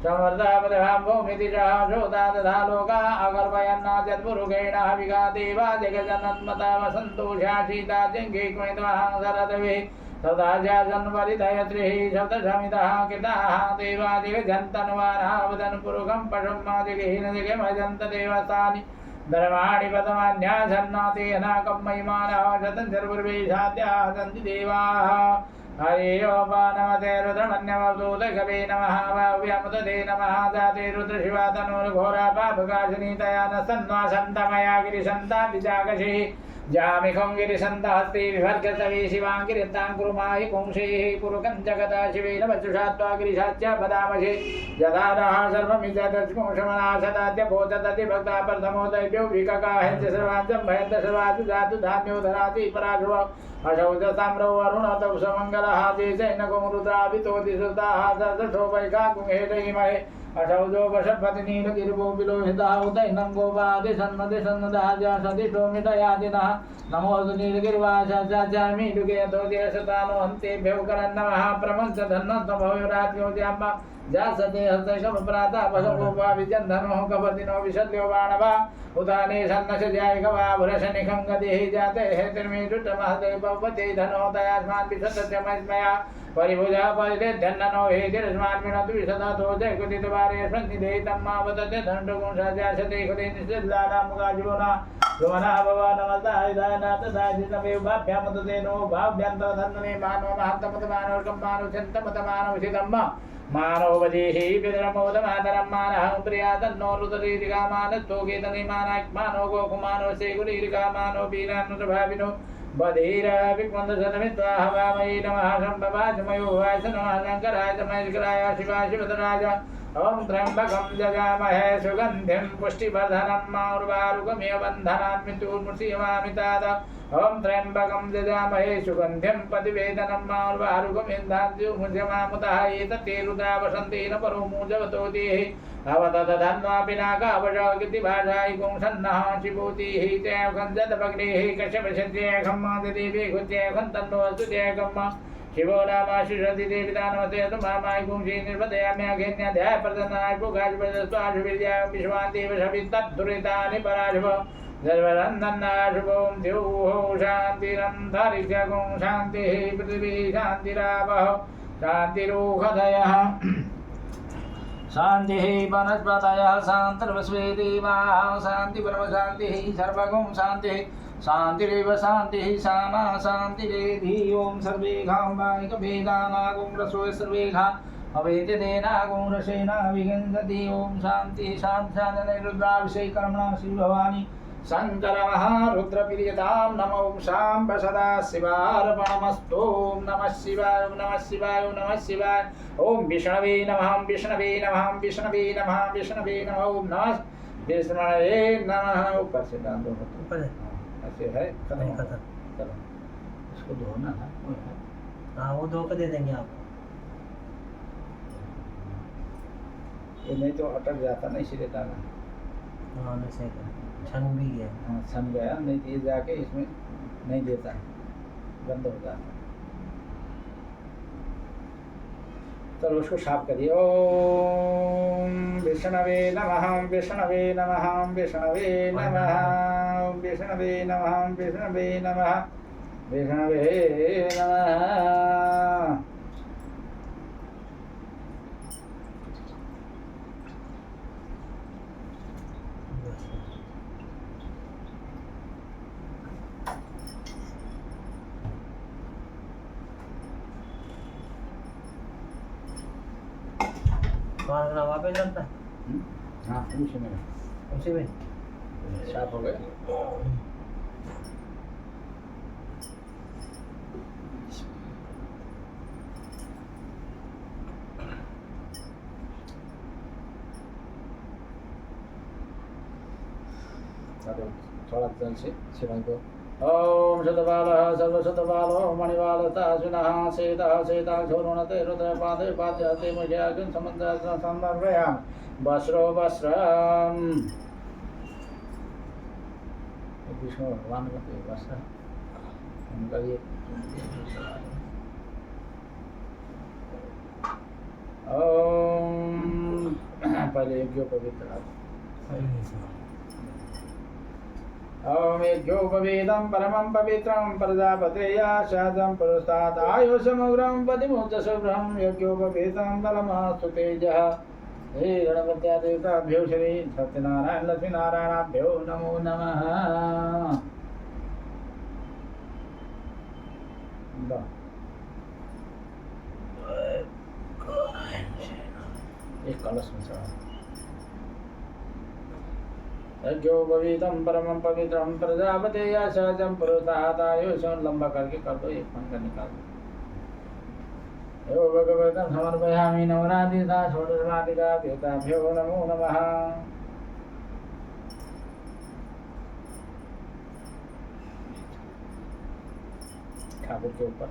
संवर्धा पदभाम्भोमिति श्रोता तथा लोका अकल्पयन्नाचत्पुरुषेण विघादेवा जगजनन्मता वसन्तोषाशीता जङ्घे सदाचार्यन्वरिदयत्रिः शब्दशमितः कृताः देवादिगजन्तन्वानावदन् पुरुषं पशुं मादिगहीनदिगमजन्त देवतानि धर्माणि पदमान्यासन्नातेनाकं महिमानः शतञ्चर्पुर्वेशाद्याः सन्ति देवाः। हरे ओम नमते रुद्रमन्यवधूतकवे नमः वाव्यमुदते नमः जाते रुद्रशिवा तनूर्घोरा पापकाशिनी तया न सन्वासन्तमया गिरिशन्ता विजागशिः जामिखं गिरिसन्तास्ते विभर्गतवे शिवां गिरितां कुरुमाहि पुंसेः कुरुकं जगदा शिवेन वचुषा त्वा गिरिशाच्य वदामहे यदानः सर्वमिदत्कुंशमना सदाद्य भोजदति भक्ता प्रथमोदयभ्यो विककाहञ्च सर्वाञ्चं भयन्त सर्वासु जातु धान्यो धराति पराशुव असौ च ताम्रौ अरुणतौ समङ्गलः जेजैनगो रुद्राभितोति सुताः सशोभैका गुहेदयिमहे असौ जो वशपति नीलगिरिभो विलोहितः उदैनं गोपादि सन्मदि सन्मदाजा सदिशो मितयादिनः नमोऽस्तु नीलगिरिवासाचार्यामि दुःखेतो देशतानो हन्तेभ्यो करन्नमः प्रमंस धन्नस्तभवरात्योद्याम्मा जासते हस्तैषमप्राता पशुगोपा विजन्धनो कपतिनो विशल्यो बाणवा उदाने सन्नश जायकवाभुरशनिखं गतिः जाते हेतिर्मेजुटमहते भवते धनो तयास्मान् विशतस्य मस्मया परिभुजा परिधन्नो हेतिरस्मान् विनतु विशदातो जयकुदितवारे स्मन्निधेयितं मावदते दण्डगुंसाजासते कुदे निषिद्धानां मुगाजिवोना भुवना भवानमदायदानातदाजितमेवाभ्यामततेनो भाव्यन्तधन्वने मानो महन्तमतमानोर्कं मानुषन्तमतमानवशिदम्म मानवदेहि विदरमोदमातरं मानहं प्रियातन्नो रुदरीरिकामानस्तोकेतनिमानाक्मानो गोकुमानो सेकुलीरिकामानो वीरानुरभाविनो बधीरविक्मन्दशतमित्वा हवामयी नमः शम्भवाचमयो वाच नमः शङ्कराय महेश्वराय शिवाय शिवधराय ॐ त्र्यम्बकं जगामहे सुगन्धिं पुष्टिवर्धनं उर्वारुकमिव बन्धनान् मृत्युर्मुषीयमामिताद ॐ त्र्यम्बकं जगामहे सुगन्धिं प्रतिवेदनं उर्वारुकमिन्धाद्युमुष्यमामुतः एतत्ते रुद्रा वसन्तेन परो मूजवतोतिः अवततधन्वापिनाकावशगितिभाषायि पुंसन्नः शिवोतिः त्यखञ्जतभग्नेः कश्यपशत्यखं मादेवी गुत्यखं तन्नोऽस्तु त्यखम् शिवो नामाशिषति देविता नमस्ते तु मामाय पुंसी निर्पदयाम्याघेन्याध्याय प्रदन्नाय पुगाजपदस्वाशुविद्यां विश्वान्देव शवितद्धुरितानि पराशुभ सर्वरन्दन्नाशुभों द्योः शान्तिरन्तरिक्षगुं शान्तिः पृथिवी शान्तिरावः शान्तिरोहदयः शान्तिः वनस्पतयः शान्तर्वस्वे देवाः शान्ति परमशान्तिः सर्वगुं शान्तिः शान्तिरेव शान्तिः सामा शान्तिरेधि ॐ सर्वेघां वायिकभेदानागुं रसो सर्वेघा अवेद्यदेनागुं रसेना विगन्धति ॐ शान्तिः शान्तिशानने रुद्राभिषेकर्मणा श्रीभवानी शङ्करमहारुद्रप्रियतां नमो शाम्ब सदा शिवार्पणमस्तु नमः शिवाय नमः शिवाय नमः शिवाय ॐ विष्णवे नमः विष्णवे नमः विष्णवे नमः विष्णवे नमः ॐ नमः विष्णवे नमः ऊपर से डाल दो ऊपर है ऐसे है नहीं खत्म चलो इसको धोना है हाँ वो धो के दे देंगे आपको ये नहीं तो अटक जाता ना इसीलिए डाला हाँ नहीं सही कर छन भी गया हाँ छन गया नहीं दिए जाके इसमें नहीं देता बंद हो जाता चलो उसको साफ करिए ओम विष्णवे नमः विष्णवे नमः विष्णवे नमः विष्णवे नमः विष्णवे नमः विष्णवे नमः कहाँ वहाँ पे लगता है हाँ उसी में उसी में साफ हो गया थोड़ा जल से शिवाय को ओम शतबालः सर्वशतबालो मणिबालताश्विनः सेतः सेताक्षोरुणते रुद्रपादे पाद्यते मुझ्याग्न समन्दासं समर्पयामि वस्त्रो वस्त्रम् विष्णु भगवान का तो वस्त्र उनका ये ओम पहले यज्ञ पवित्र यज्ञोपवेदं परमं पवित्रं प्रजापतेया शादं पुरस्तात् आयुषमुग्रं पतिमुच्चशुभ्रं यज्ञोपवेदं बलमास्तु तेजः हे गणपत्यादेवताभ्यो श्री सत्यनारायण लक्ष्मीनारायणाभ्यो नमो नमः एक कलश में चढ़ा यज्ञोपवीतं परमं पवित्रं प्रजापते या सहजं पुरुषातायो सोन लंबा करके कर दो, एक पंख निकाल दो। यो भगवतं समर्पयामि नवराधिता षोडशमादिका देवताभ्यो नमो नमः। ठाकुर के ऊपर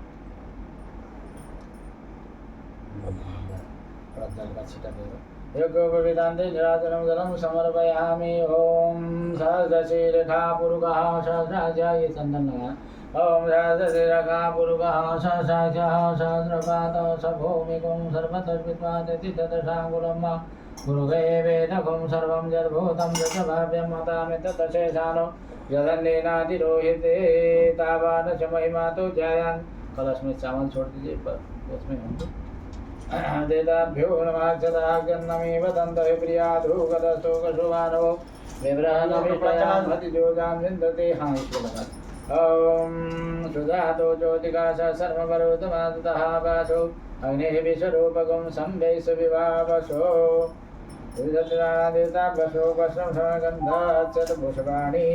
थोड़ा जल का छींटा दे दो। यज्ञोपवीतान्ते निराजनं जलं समर्पयामि। ओम सहस्रशीर्षा पुरुषः सहस्राजा, ये चंदन लगा। ओम सहस्रशीर्षा पुरुषः सहस्राजा सहस्रपादः सभूमिकुं सर्वतस्मित्वादितितदशाङ्गुलं गुरुगे वेदकुं सर्वं यद्भूतं यद्भाव्यं मतामि तत्तशेषानो यदन्नेनातिरोहिते तावान् च महिमा तो जायान्। कलश में चावल छोड़ दीजिए, पर उसमें होंगे। देदाभ्यो नमः चदाग्नमे वदन्तः प्रियाधो गदस्तो कशुवानो विव्रहणमिष्टयामतिजोजां विन्दते। हाँ, इसको लगा। ओम सुधातो ज्योतिकाश सर्ववरोधमातः वासो अग्नेः विश्वरूपकं संवैष विभावसो देवताभ्यो वस्त्रं समगन्धाच्चतपुष्पाणि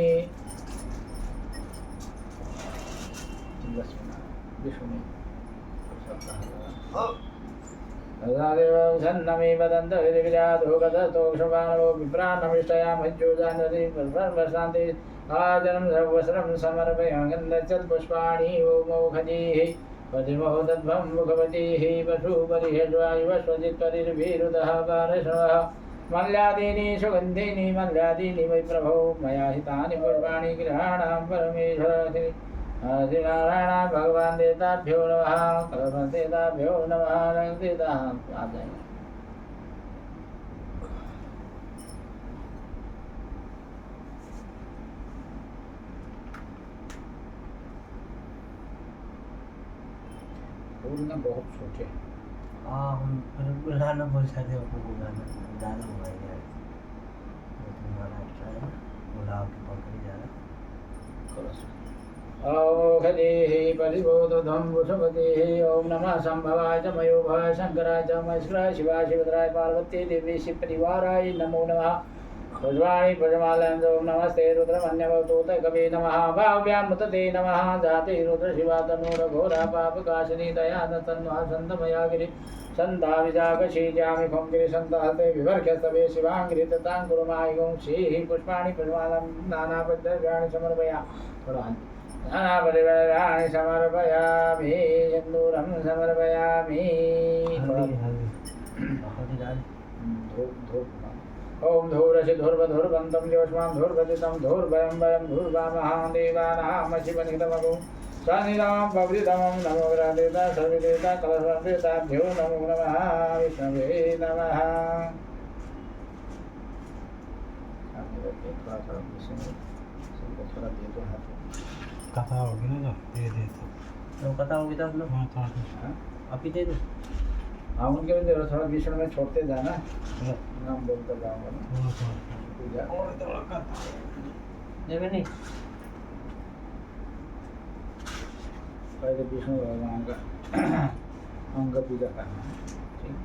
विष्णु सन्नमे वदन्तः विराधो गदस्तोक्षमाणो विप्रान्नमिष्टयामज्योजानति परमशान्ति आजनं सर्वस्त्रं समर्पयामि गन्धच्चतपुष्पाणि ओम औषधीः पतिमो तद्भं मुखवतीः पशुपरिहेष्वायुवस्वजित्परिर्विरुदः पारश्रवः मल्यादीनि सुगन्धीनि मल्यादीनि वै प्रभो मया हितानि पुष्पाणि गृहाणां परमेश्वर नारायण भगवान देवताभ्यो नमः। कलश देवताभ्यो नमः। रंग देवता आ जाएंगे। फूल ना बहुत छोटे। हाँ, हम फिर बुलाना बोल सकते हैं, बुलाना ज़्यादा बुलाएंगे। तुम्हारा एक्स्ट्रा है, गुलाब की पकड़ी ज़्यादा। कलश औषधेः परिबोधं वसुमतेः। ओम नमः संभवाय च मयोभय शंकराय च महेश्वराय शिवाय शिवधराय पार्वती देवी शिव परिवाराय नमो नमः। पुष्पाणि पुष्पमाल्यां ओम नमस्ते रुद्रमन्यवतोत कवे नमः। भाव्यां मुतते नमः। जाते रुद्र शिवा तनूर घोरा पापकाशिनी दया तन्वा सन्तमया गिरि सन्धा विजागशीजामि खुङ्गिरि सन्तहते विवर्घ्यस्तवे शिवाङ्गिरि ततां कुरुमायुं श्रीः। पुष्पाणि पुष्पमाल्यां नानापद्रव्याणि समर्पया। थोड़ा नानापरिवाराणि समर्पयामि। सिन्दूरं समर्पयामि। ओम धूरसि धूर्वधूर्वन्तं योष्मां धूर्वदितं धूर्वयं वयं धूर्वामः देवानां शिवनितमगुं स्वानिदां पवृतमं नमो ग्रहदेवता सर्वदेवता कलशदेवताभ्यो नमो नमः। विष्णवे नमः। थोड़ा दे दो हाथ। कथा होगी ना, दे दे तो कथा होगी तब लोग अभी दे दो। हाँ, उनके भी दे दो। थोड़ा विष्णु में छोड़ते जाना, नाम बोलते जाऊंगा ना। पूजा देवे नहीं पहले विष्णु भगवान का अंग पूजा करना है। ठीक,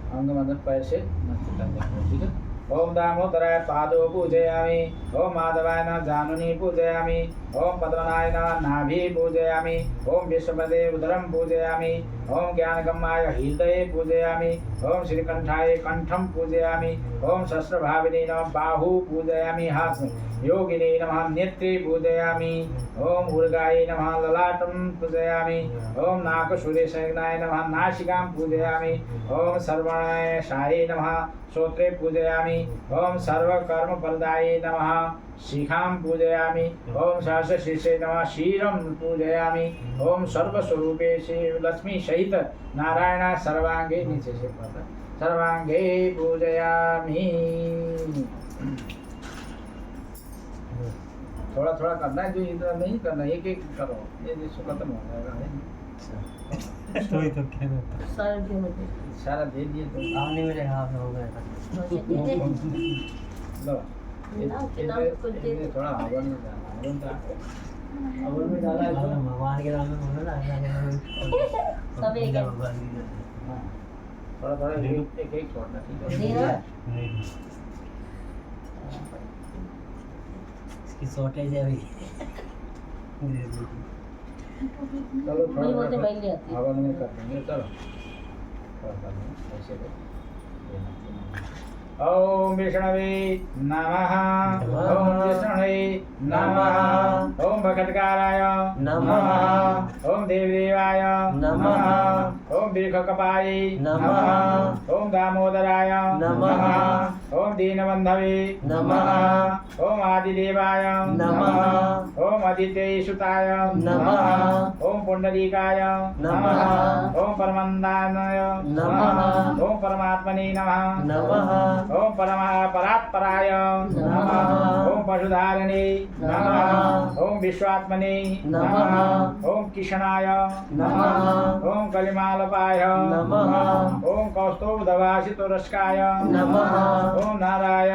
अंग मतलब पैर से नष्ट करने को। ठीक है। ओम दामोदराय पादो पूजयामि। ओम माधवाय नमः जानुनी पूजयामि। ओम पद्मनाय नमः नाभि पूजयामि। ओम विष्णुपदे उदरं पूजयामि। ओम ज्ञानगम्याय हृदये पूजयामि। ओम श्रीकंठाय कंठं पूजयामि। ओम सहस्रभाविनी नमः बाहु पूजयामि, हाथ में। योगिनी नमः नेत्रे पूजयामि। ओम उर्गाय नमः ललाटं पूजयामि। ओम नाकशूरेशनाय नमः नासिकां पूजयामि। ओम सर्वणाय नमः श्रोत्रे पूजयामि। ओम सर्वकर्मफलदाय नमः शिखां पूजयामि। ओम सहस्रशीर्षे नमः क्षीरं पूजयामि। ओम सर्वस्वरूपे श्री लक्ष्मी सहित नारायण सर्वांगे, नीचे से पता सर्वांगे पूजयामि। थोड़ा थोड़ा करना है, जो इतना नहीं करना, एक एक करो, ये जिसको खत्म हो जाएगा। वही तो कह रहा था। सारा दे दिए तो नहीं मेरे हाथ में हो गया। लो, ये थोड़ा हवा नहीं जाना। अब उनमें डाला है तो भगवान के नाम में बोलो ना, अल्लाह के नाम में। सब एक है। भगवान की जय। हाँ, थोड़ा थोड़ा एक एक छोड़ना, ठीक है? दे ना। नहीं इसकी शॉर्टेज है अभी। चलो वही बोलते थोड़ा बैल ले आती है। हवा में कर देंगे, चलो थोड़ा कर देंगे ऐसे को। ओम विष्णवे नमः। ओम विष्णवे नमः। ओम भखटकाराय नमः। ओम देवदेवाय नमः। ओम दीर्घकपाय नमः। ओम दामोदराय नमः। ओम दीनबंधवे नमः। ओम आदिदेवाय नमः। ओम आदित्यसुताय नमः। ओम पुंडरीकाय नमः। ओम परमंदानाय नमः। ओम परमात्मने नमः नमः। ओम परात्पराय नमः। ओम पशुधारिणे नमः। ओम विश्वात्मने नमः। ओम किशनाय नमः। ओम कलिमालपाय नमः। ओम कौस्तुभवासितुरस्काय नमः। ओम नाराय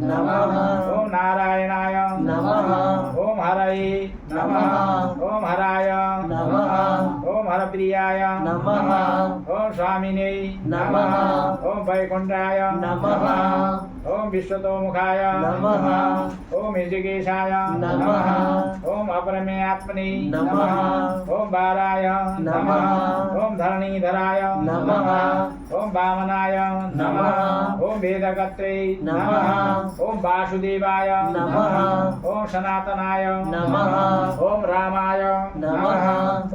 नमः। ओम नारायणाय नमः। ओम हरये नमः। ओम हराय नमः। ओम हरप्रियाय नमः। ओम स्वामिने नमः। ओम वैकुंठाय नमः। ओम विश्वतोमुखाय नमः। ओम ऋषिकेशाय नमः। ओम अपरमेयात्मने नमः। ओम बाराय नमः। ओम धरणीधराय नमः। ओम वामनाय नमः। ओम वेदकर्त्रे नमः। ओम वासुदेवाय नमः। ओम सनातनाय नमः। ओम रामाय नमः।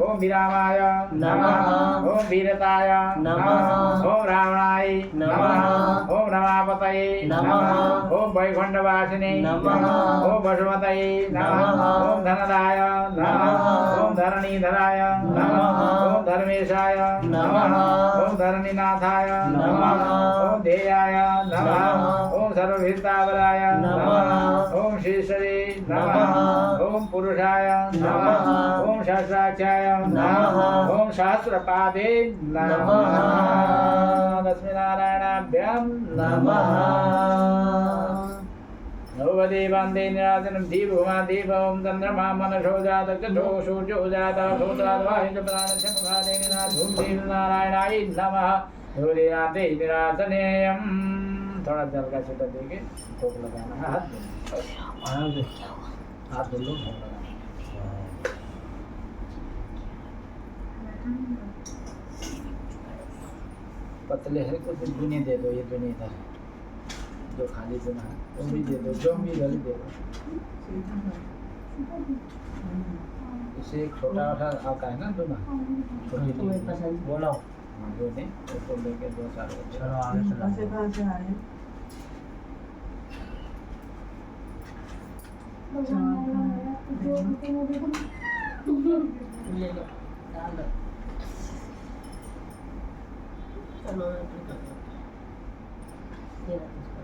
ओम विरामाय नमः। ओम वीरताय नमः। ओम रावणाय नमः। ओम रमापतये नमः। ओम वैकुंठवासिने नमः। ओम वसुमतये नमः। ओम धनदाय नमः। ओम धरणीधराय नमः। ओम धर्मेशाय नमः। ओम धरणीनाथाय नमः। ओम ध्येयाय नमः। ओम सर्वभीतावराय नमः। ओम शेषरे नमः। ओम पुरुषाय नमः। ओम सहस्राक्षाय नमः। ओम सहस्रपादे नमः। लक्ष्मीनारायणाभ्यां नमः। नवदेवान्ते निराजनं दीभुमा दीपं चन्द्रमा मनसो जातचक्षो सूर्यो जातभूताद्वाहितप्राणशमुखादेनाथुं नारायणाय नमः। नवदेवान्ते निराजनेयं। थोड़ा जल का छींटा देके भोग लगाना है, हाथ धो हाथ धो लो, भोग लगाना। पतले है कुछ दुनिया दे दो, ये दुनिया इधर जो खाली दुना है वो भी दे दो, जो भी गली दे दो। इसे एक छोटा सा आता है ना दुना, छोटी तुम्हें सी पसंद। बोलो। हाँ, दो दें उसको लेके 2 4 बच्चे। चलो आगे चलो। ले लो, डाल दो। चलो, मैं अपनी कर दूँ। ये रख इसको।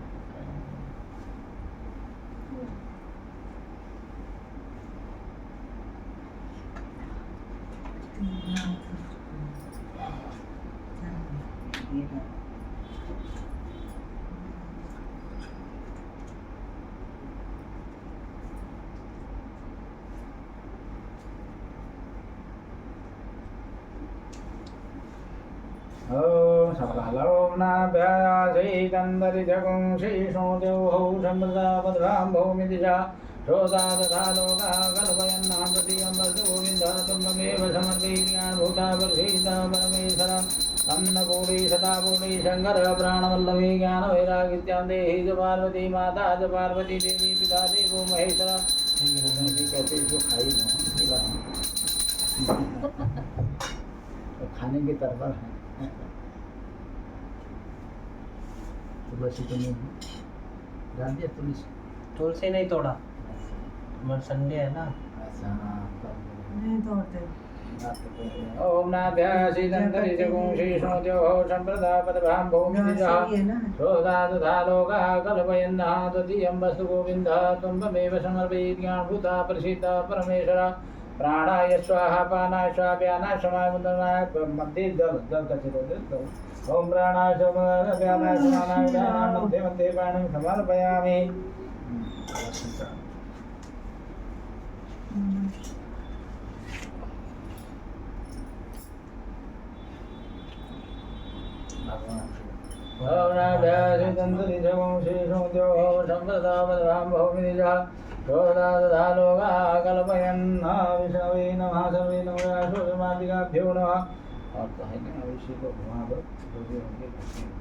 ओम सकलम नाभ्यासीतंदरिजगुं श्रीष्णुदेवौ सम्प्रदापद्रां भौमिदिशा श्रोतादथा लोका कल्पयन्नान्ततियं वसुगोविन्दः तुङ्गमेव समर्पयित्याभूता वर्षिता परमेश्वर अन्नपूर्णी सदापूर्णी शंकर प्राणवल्लभी ज्ञानवैरागित्यां देहि च पार्वती माता च पार्वती देवी पिता देवो महेश्वर। कहते इसको खाई लो, खाने की तरफ है। तुलसी तो नहीं डाल दिया, तुलसी तुलसी नहीं तोड़ा, मगर संडे है ना। अच्छा नहीं तोड़ते। ओम नाभ्यासीतंदरिजगुं श्रीष्णुदेवौ सम्प्रदापद्भ्यां भौमिदिशः ये ना श्रोतादथा लोकाः कल्पयन्नः तदीयं वस्तु गोविन्दः त्वमेव समर्पयेत् ज्ञानभूता प्रसीदा परमेश्वर। प्राणाय स्वाहा पानाय स्वाहा व्यानाय समाय मुद्राय मध्ये जल जल का चिरो जल। ओम प्राणाय स्वाहा व्यानाय समानाय व्यानाय मध्ये मध्ये पाणिं समर्पयामि। ओम नाभ्यासितंतरिजगं श्रीसुमत्यो संप्रदापदवां भौमिनिजः रोदादधालोगा कल्पयन्ना विष्णवे नमः सर्वे नमः सूर्यमादिकाभ्यो नमः। और तो है ना अभिषेक को घुमा दो जो भी होंगे करते हैं।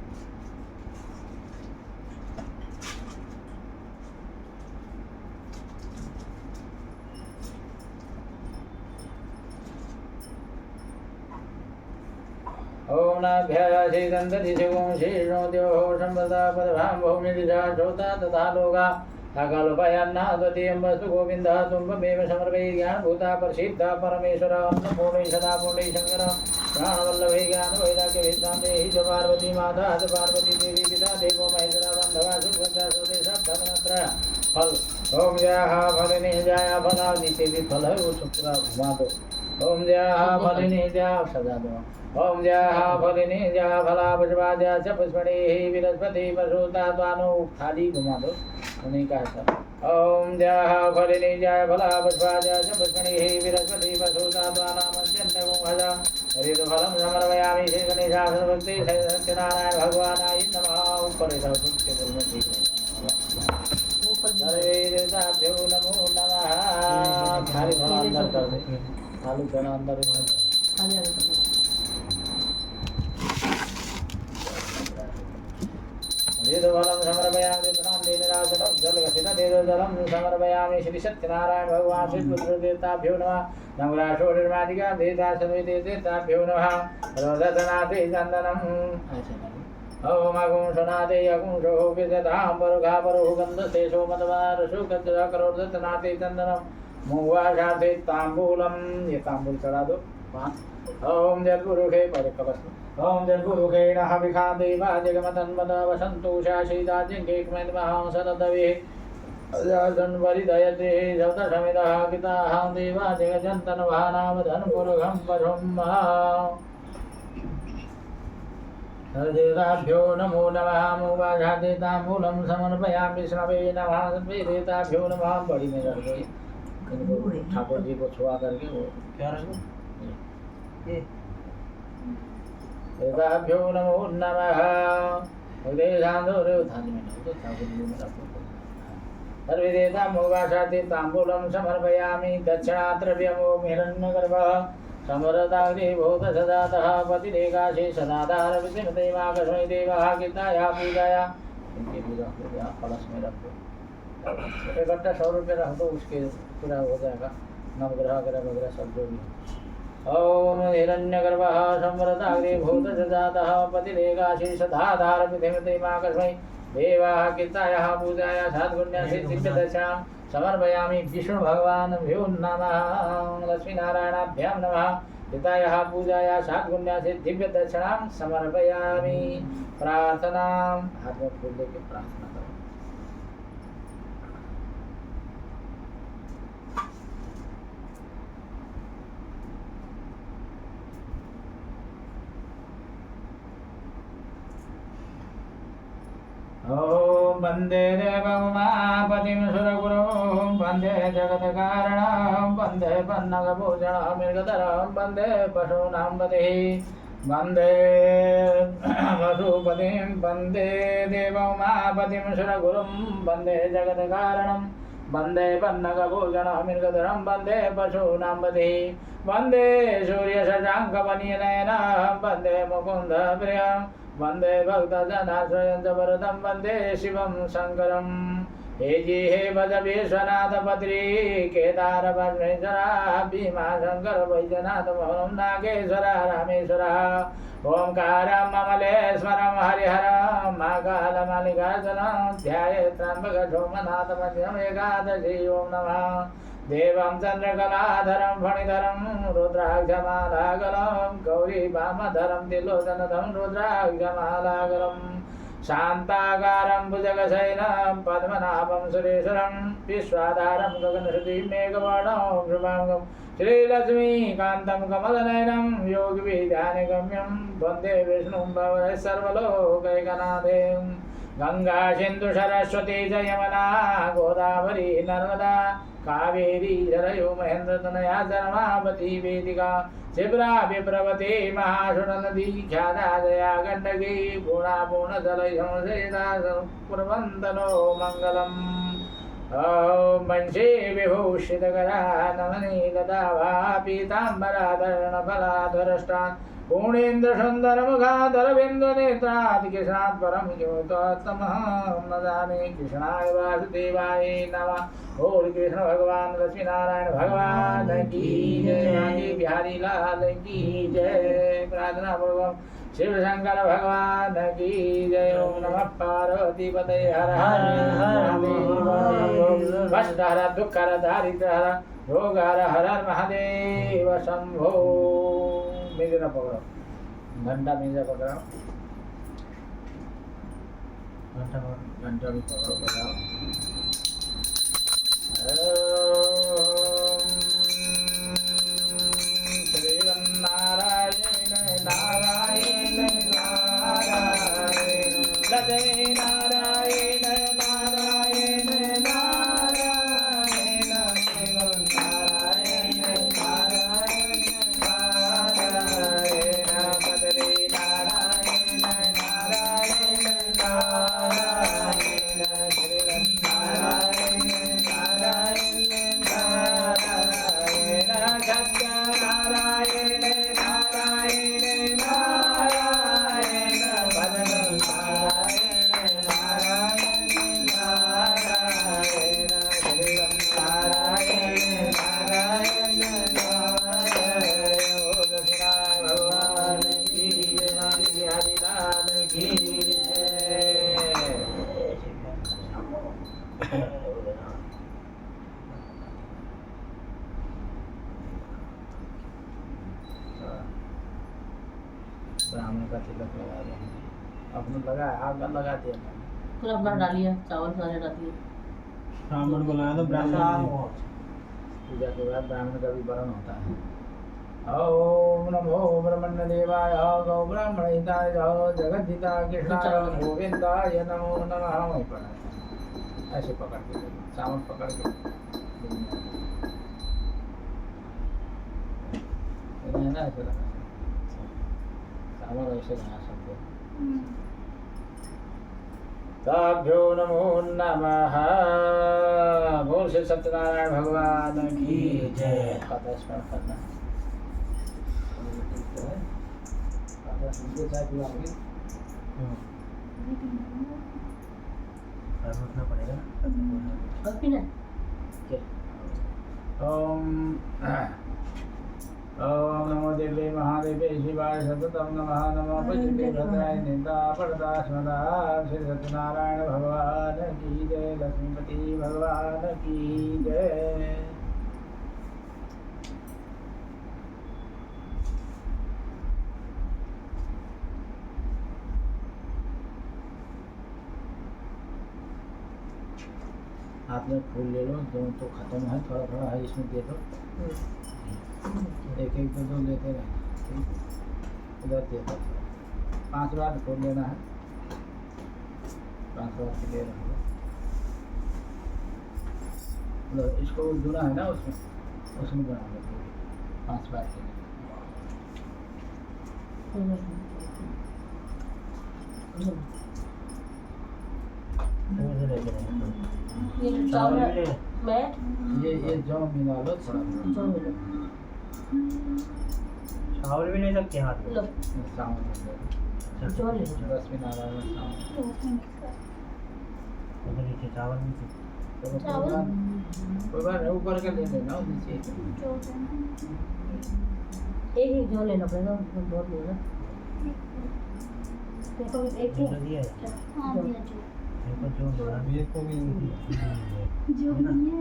ओम नाभ्यासितंतरिजगं श्रीसुमत्यो संप्रदापदवां भौमिनिजः रोदा तथा लोगा कल्पयन्नाद्वितीयं वस्तु गोविंद तुम्बमेव समर्पये ज्ञानभूता प्रसिद्धा परमेश्वर अन्नपूर्णे सदा पूर्णे शंकर प्राणवल्लभे ज्ञानवैराग्य वेदान्ते च पार्वती माता च पार्वती देवी पिता देवो महेश्वरा बंधवा सुभद्रा सुदे सप्तमनत्र फल ओम जया फलिनी जया फला नीचे भी फल है वो सब पूरा घुमा दो। ओम जया फलिनी जया सजा दो। ओम जया फलिनी जया फला पुष्पा जया च पुष्पणे विरस्पति पशुता द्वानो खाली घुमा दो उन्हीं का है। ओम जय फलिनी जय फला पुष्पा जय च पुष्पणे विरस्पति पशुता द्वाना मध्यन्ते मुहजा हरितफलं समर्पयामि श्री गणेशाय भक्ति सत्यनारायण भगवानाय नमः। ऊपर इधर कुछ टेबल में ठीक है। सर्वे देवताभ्यो नमो नमः। खाली थोड़ा अंदर कर दे खाली थोड़ा अंदर वेदफलं समर्पयामि धनान्देनराजनं जलगसितदेवजलं समर्पयामि श्री सत्यनारायण भगवान श्री रुद्रदेवताभ्यो नमः। नवराशोर्मादिका देवता सर्वे देवताभ्यो नमः। रोदधनाते चन्दनम् ओम अगुंशनाते अगुंशो विदधां परुघा परुः गन्धसे सोमदवारसु गन्धः करोदधनाते चन्दनं मुवाशाते ताम्बूलं। ये ताम्बूल चढ़ा दो। ओम जद्गुरुखे परिकवस्म ओम जद्गुरुखेण हविखा देवा जगमतन्वद वसन्तु शाशीदाजिङ्गेकमेन महांसरदवे अजासन्वरिदयते शब्दसमिदः किताः देवा जगजन्तनवानावधन् गुरुघं पशुं सर्वेदाभ्यो नमो नमः। मुवाशाते ताम्बूलं समर्पयामि श्रवे नमः। सर्वे देवताभ्यो नमः। बड़ी में रख गई ठाकुर जी को छुआ करके वो क्या रख देवताभ्यो नमो नमः। सर्वे देवता मुवाशाते ताम्बूलं समर्पयामि दक्षिणाद्रव्यमो हिरण्यगर्भः समरदाग्रे भूतसदातः पतिरेकाशे सदाधार विद्यमदेवाकस्मै देवः गीताया पूजाया। इनकी पूजा हो गया कलश में रख दो। इकट्ठा 100 रुपये रख दो उसके पूरा हो जाएगा नवग्रह वगैरह सब जो भी। ओम हिरण्यगर्भः संवरदाग्रे भूतसदातः पतिरेकाशे सदाधार विद्यमदेवाकस्मै देवः गीतायाः पूजाया सद्गुण्या सिद्धिदशां समर्पयामि विष्णु भगवानभ्यो नमः। लक्ष्मीनारायणाभ्यां नमः। पितायाः पूजाया सद्गुण्या दिव्य दक्षिणां समर्पयामि। प्रार्थना हाथ में फूल लेके प्रार्थना करो। ओम वंदे देवोमापतिं सुरगुरुं वंदे जगत्कारणं वंदे पन्नगभूषणं मृगधरं वंदे पशूनां पतिः वंदे वसुपतिं वंदे देवोमापतिं सुरगुरुं वंदे जगत्कारणं वंदे पन्नगभूषणं मृगधरं वंदे पशूनां पतिः वंदे सूर्यशशाङ्कमणिनयनं वंदे मुकुन्दप्रियं वंदे भक्तजनाश्रयं च वरदं वंदे शिवं शंकरं। हे जी हे भज विश्वनाथ बद्री केदार परमेश्वरा भीमा शंकर वैद्यनाथ मोहन नागेश्वरा रामेश्वरा। ओंकारं ममलेश्वरं हरिहरं महाकालमल्लिकार्जुनं ध्यायेत् त्र्यम्बकं सोमनाथं मध्यम एकादशी। ओं नमः देवं चन्द्रकलाधरं फणिधरं रुद्राक्षमालागलं गौरी वामधरं त्रिलोचनधं रुद्राक्षमालागलं शान्ताकारं भुजगशयनं पद्मनाभं सुरेश्वरं विश्वाधारं गगनश्रुतिं मेघवर्णं शुभांगं श्रीलक्ष्मीकान्तं कमलनयनं योगिविद्यानिगम्यं वन्दे विष्णुं भवः सर्वलोकैकनाथं। गंगा सिंधु सरस्वती च यमुना गोदावरी नर्मदा कावेरी जरयो महेंद्र तनया धर्मावती वेदिका शिप्रा विप्रवते महासुरनदी ख्याता दया गंडकी पूर्णा पूर्णजलसंसेदा कुर्वन्तनो मङ्गलम् ॐ वंशे विभूषितकरा नवनीलदाभा पीताम्बराधरणफलाधरष्टान् पूर्णेन्द्रसुन्दरमुखाधरबिन्दुनेत्रादिकृष्णात् परं किमुत्तमः न जाने कृष्णाय वासुदेवाय नमः। बोल कृष्ण भगवान लक्ष्मीनारायण भगवान की जय, बिहारी लाल की जय। प्रार्थना पूर्वक शिव शंकर भगवान की जय। ओम नमः पार्वती पते हर हर महादेव। कष्ट हर दुख हर दारिद्र हर रोग हर हर महादेव शंभो। मेरे ना पकड़ो, घंटा मेरे पकड़ो, घंटा भी पकड़ो, बजाओ। श्रीमन्नारायण नारायण नारायण लजय नारायण नारायण नारायण श्रीमन्नारायण नारायण नारायण बदरे नारायण नारायण नारायण श्रीमन्नारायण नारायण नारायण सत्यनारायण नारायण नारायण भजन नारायण नारायण नारायण श्रीमन्नारायण नारायण नारायण। बोल श्रीनारायण भगवान की जय, बिहारी लाल की जय। ब्राह्मण का तिलक लगा दो, अपने लगा आपका लगा दिया। फिर अपना डालिए, चावल सारे डालिए। ब्राह्मण बुलाया तो ब्राह्मण पूजा के बाद ब्राह्मण का भी वरण होता है। ओम नमो ब्रह्मण्य देवाय गौ ब्राह्मण हिताय जगद्धिता कृष्णाय गोविंदाय नमो नमः। वहीं पढ़ा ऐसे पकड़ के चावल पकड़ के है ना, ऐसे लगा चावल ऐसे लगा सकते। ताभ्यो नमो नमः। बोल श्री सत्यनारायण भगवान की जय। कथा स्मरण करना है। कथा सुनते चाहे तो आगे उठना पड़ेगा। और पीना ओम ओम नमो देवे महादेवे शिवाय सततम नमः। नमो पृथ्वी भद्राय नेता पड़ता स्मदा। श्री सत्यनारायण भगवान की जय, लक्ष्मीपति भगवान की जय। हाथ में फूल ले लो, जो तो खत्म है, थोड़ा थोड़ा है इसमें दे दो। एक एक दो लेते रहना, उधर दे दो। 5 बार फूल लेना है, 5 बार से ले रहा हूँ। इसको जुड़ा है ना, उसमें बना दो 5 बार के ये चावल मैं ये जौ मिला लो थोड़ा। जो मिलो चावल भी ले सकते हैं हाथ में। लो चावल जो ले लो। लक्ष्मी नारायण उधर नीचे चावल भी थे। चावल कोई बात नहीं, ऊपर के ले लेना नीचे। एक ही जो लेना पड़ेगा, बहुत लेना। देखो एक ही तो दिया है। हाँ दिया जो देखो जो बड़ा ये को भी जो नहीं है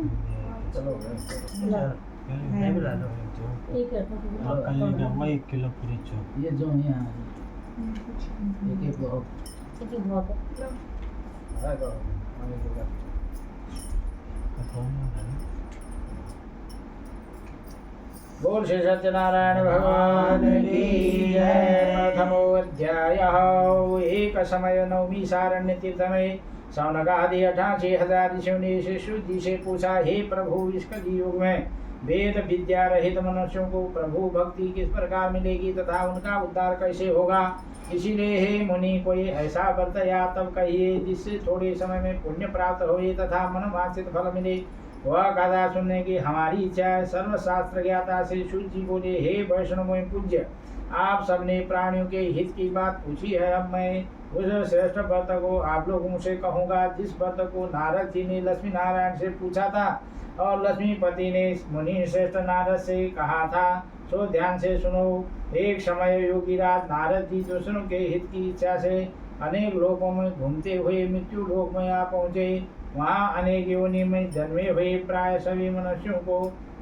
चलो नहीं बुला लो। एक है तो आपका ये नंबर 1 किलो पूरी चो ये जो यहाँ है, एक एक बहुत एक ही बहुत है। है तो आने के बाद बोल श्री सत्यनारायण भगवान की जय। प्रथमो अध्यायः। एक समय नवमी सारण्य तीर्थ में शौनक आदि 88,000 ऋषियों ने शिशु जी से पूछा, हे प्रभु, इस कलि युग में वेद विद्या रहित मनुष्यों को प्रभु भक्ति किस प्रकार मिलेगी तथा उनका उद्धार कैसे होगा? इसीलिए हे मुनि, कोई ऐसा व्रत या तब कहिए जिससे थोड़े समय में पुण्य प्राप्त होए तथा मनोवांछित फल मिले। वह कथा सुनने की हमारी इच्छा है। सर्वशास्त्र ज्ञाता से सूत जी बोले, हे वैष्णव पूज्य, आप सबने प्राणियों के हित की बात पूछी है। अब मैं उस श्रेष्ठ व्रत को आप लोगों से कहूँगा जिस व्रत को नारद जी ने लक्ष्मी नारायण से पूछा था और लक्ष्मीपति ने मुनि श्रेष्ठ नारद से कहा था। सो ध्यान से सुनो। एक समय योगीराज नारद जी दूसरों के हित की इच्छा से अनेक लोकों में घूमते हुए मृत्यु लोक में आ पहुँचे। वहाँ अनेक योनि में जन्मे हुए प्राय सभी मनुष्यों को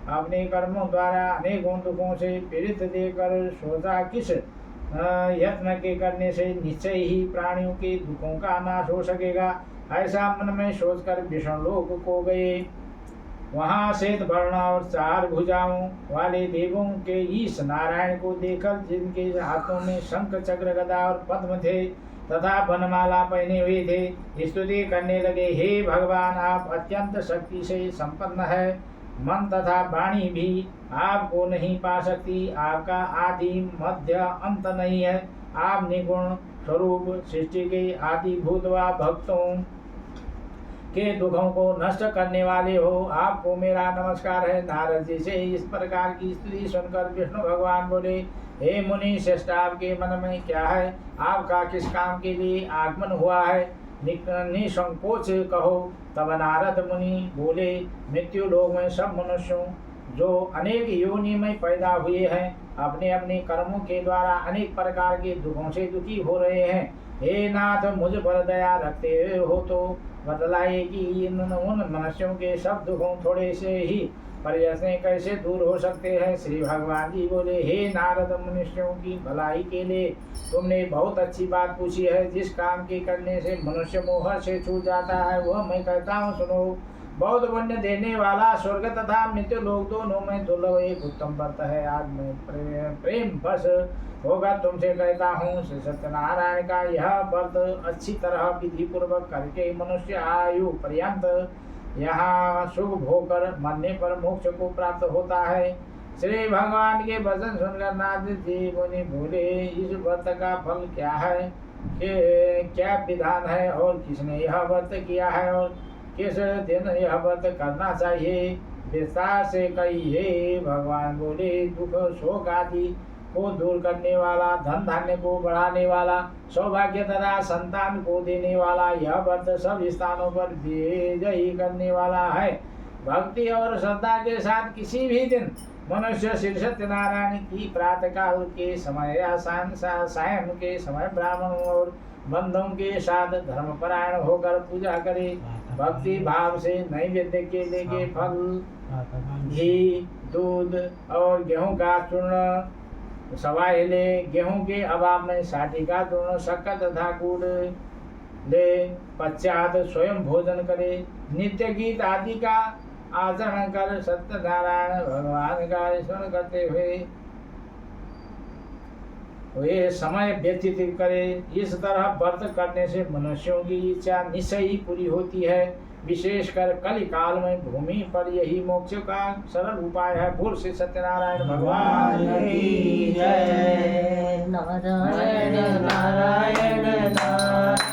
अपने कर्मों द्वारा अनेकों दुखों से पीड़ित देकर सोचा, किस यत्न के करने से निश्चय ही प्राणियों के दुखों का नाश हो सकेगा। ऐसा मन में सोचकर विष्णु लोक को गए। वहाँ श्वेत वर्ण और 4 भुजाओं वाले देवों के ईश नारायण को देखकर, जिनके हाथों में शंख चक्र गदा और पद्म थे तथा वनमाला पहने हुए थे, स्तुति करने लगे, हे भगवान, आप अत्यंत शक्ति से संपन्न है। मन तथा वाणी भी आपको नहीं पा सकती। आपका आदि मध्य अंत नहीं है। आप निगुण स्वरूप सृष्टि के आदि भूत व भक्तों के दुखों को नष्ट करने वाले हो। आपको मेरा नमस्कार है। नारद जी से इस प्रकार की स्तुति सुनकर विष्णु भगवान बोले, हे मुनि श्रेष्ठ, आपके मन में क्या है? आपका किस काम के लिए आगमन हुआ है? निसंकोच कहो। तब नारद मुनि बोले, मृत्यु लोक में सब मनुष्यों जो अनेक योनि में पैदा हुए हैं, अपने अपने कर्मों के द्वारा अनेक प्रकार के दुखों से दुखी हो रहे हैं। हे नाथ, मुझ पर दया रखते हो तो बतलाइए कि उन मनुष्यों के सब दुखों थोड़े से ही प्रयास से कैसे दूर हो सकते हैं? श्री भगवान जी बोले, हे नारद, मनुष्यों की भलाई के लिए तुमने बहुत अच्छी बात पूछी है। जिस काम के करने से मनुष्य मोह से छूट जाता है वह मैं कहता हूँ, सुनो। बहुत पुण्य देने वाला स्वर्ग तथा मृत्यु लोक दोनों में दुर्लभ एक उत्तम व्रत है। आज मैं प्रेम बस होगा तुमसे कहता हूँ। श्री सत्यनारायण का यह व्रत अच्छी तरह विधि पूर्वक करके मनुष्य आयु पर्यंत यहाँ सुख भोकर मरने पर मोक्ष को प्राप्त होता है। श्री भगवान के वचन सुनकर नारद जी मुनि बोले, इस व्रत का फल क्या है, क्या विधान है और किसने यह व्रत किया है और किस दिन यह व्रत करना चाहिए? विस्तार से कहिए। भगवान बोले, दुख शोक आदि को दूर करने वाला, धन धान्य को बढ़ाने वाला, सौभाग्य तथा संतान को देने वाला यह व्रत सब स्थानों पर विजयी करने वाला है। भक्ति और श्रद्धा के साथ किसी भी दिन मनुष्य श्री सत्यनारायण की प्रातः काल के समय या सायं के समय ब्राह्मणों और बंधुओं के साथ धर्मपरायण होकर पूजा करे। भक्ति भाव से नैवेद्य के लेके फल, घी, दूध और गेहूं का चूर्ण सवाए ले। गेहूं के अभाव में साठी का चूर्ण, शक्कर तथा गुड़ ले। पश्चात स्वयं भोजन करे। नित्य गीत आदि का आचरण कर सत्यनारायण भगवान का स्मरण करते हुए वे समय व्यतीत करे। इस तरह व्रत करने से मनुष्यों की इच्छा निश्चय ही पूरी होती है। विशेषकर कलि काल में भूमि पर यही मोक्ष का सरल उपाय है। बोल श्री सत्यनारायण भगवान की जय। नारायण नारायण नारायण नारायण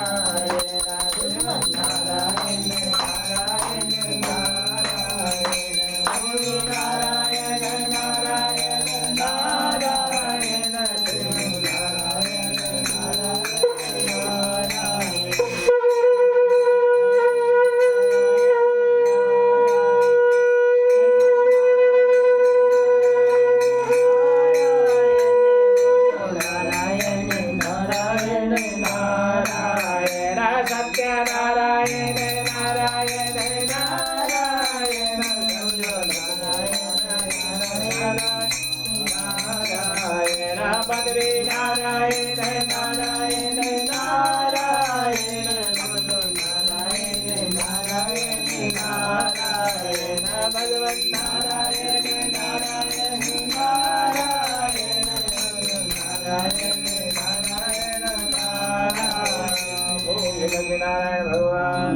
भगवान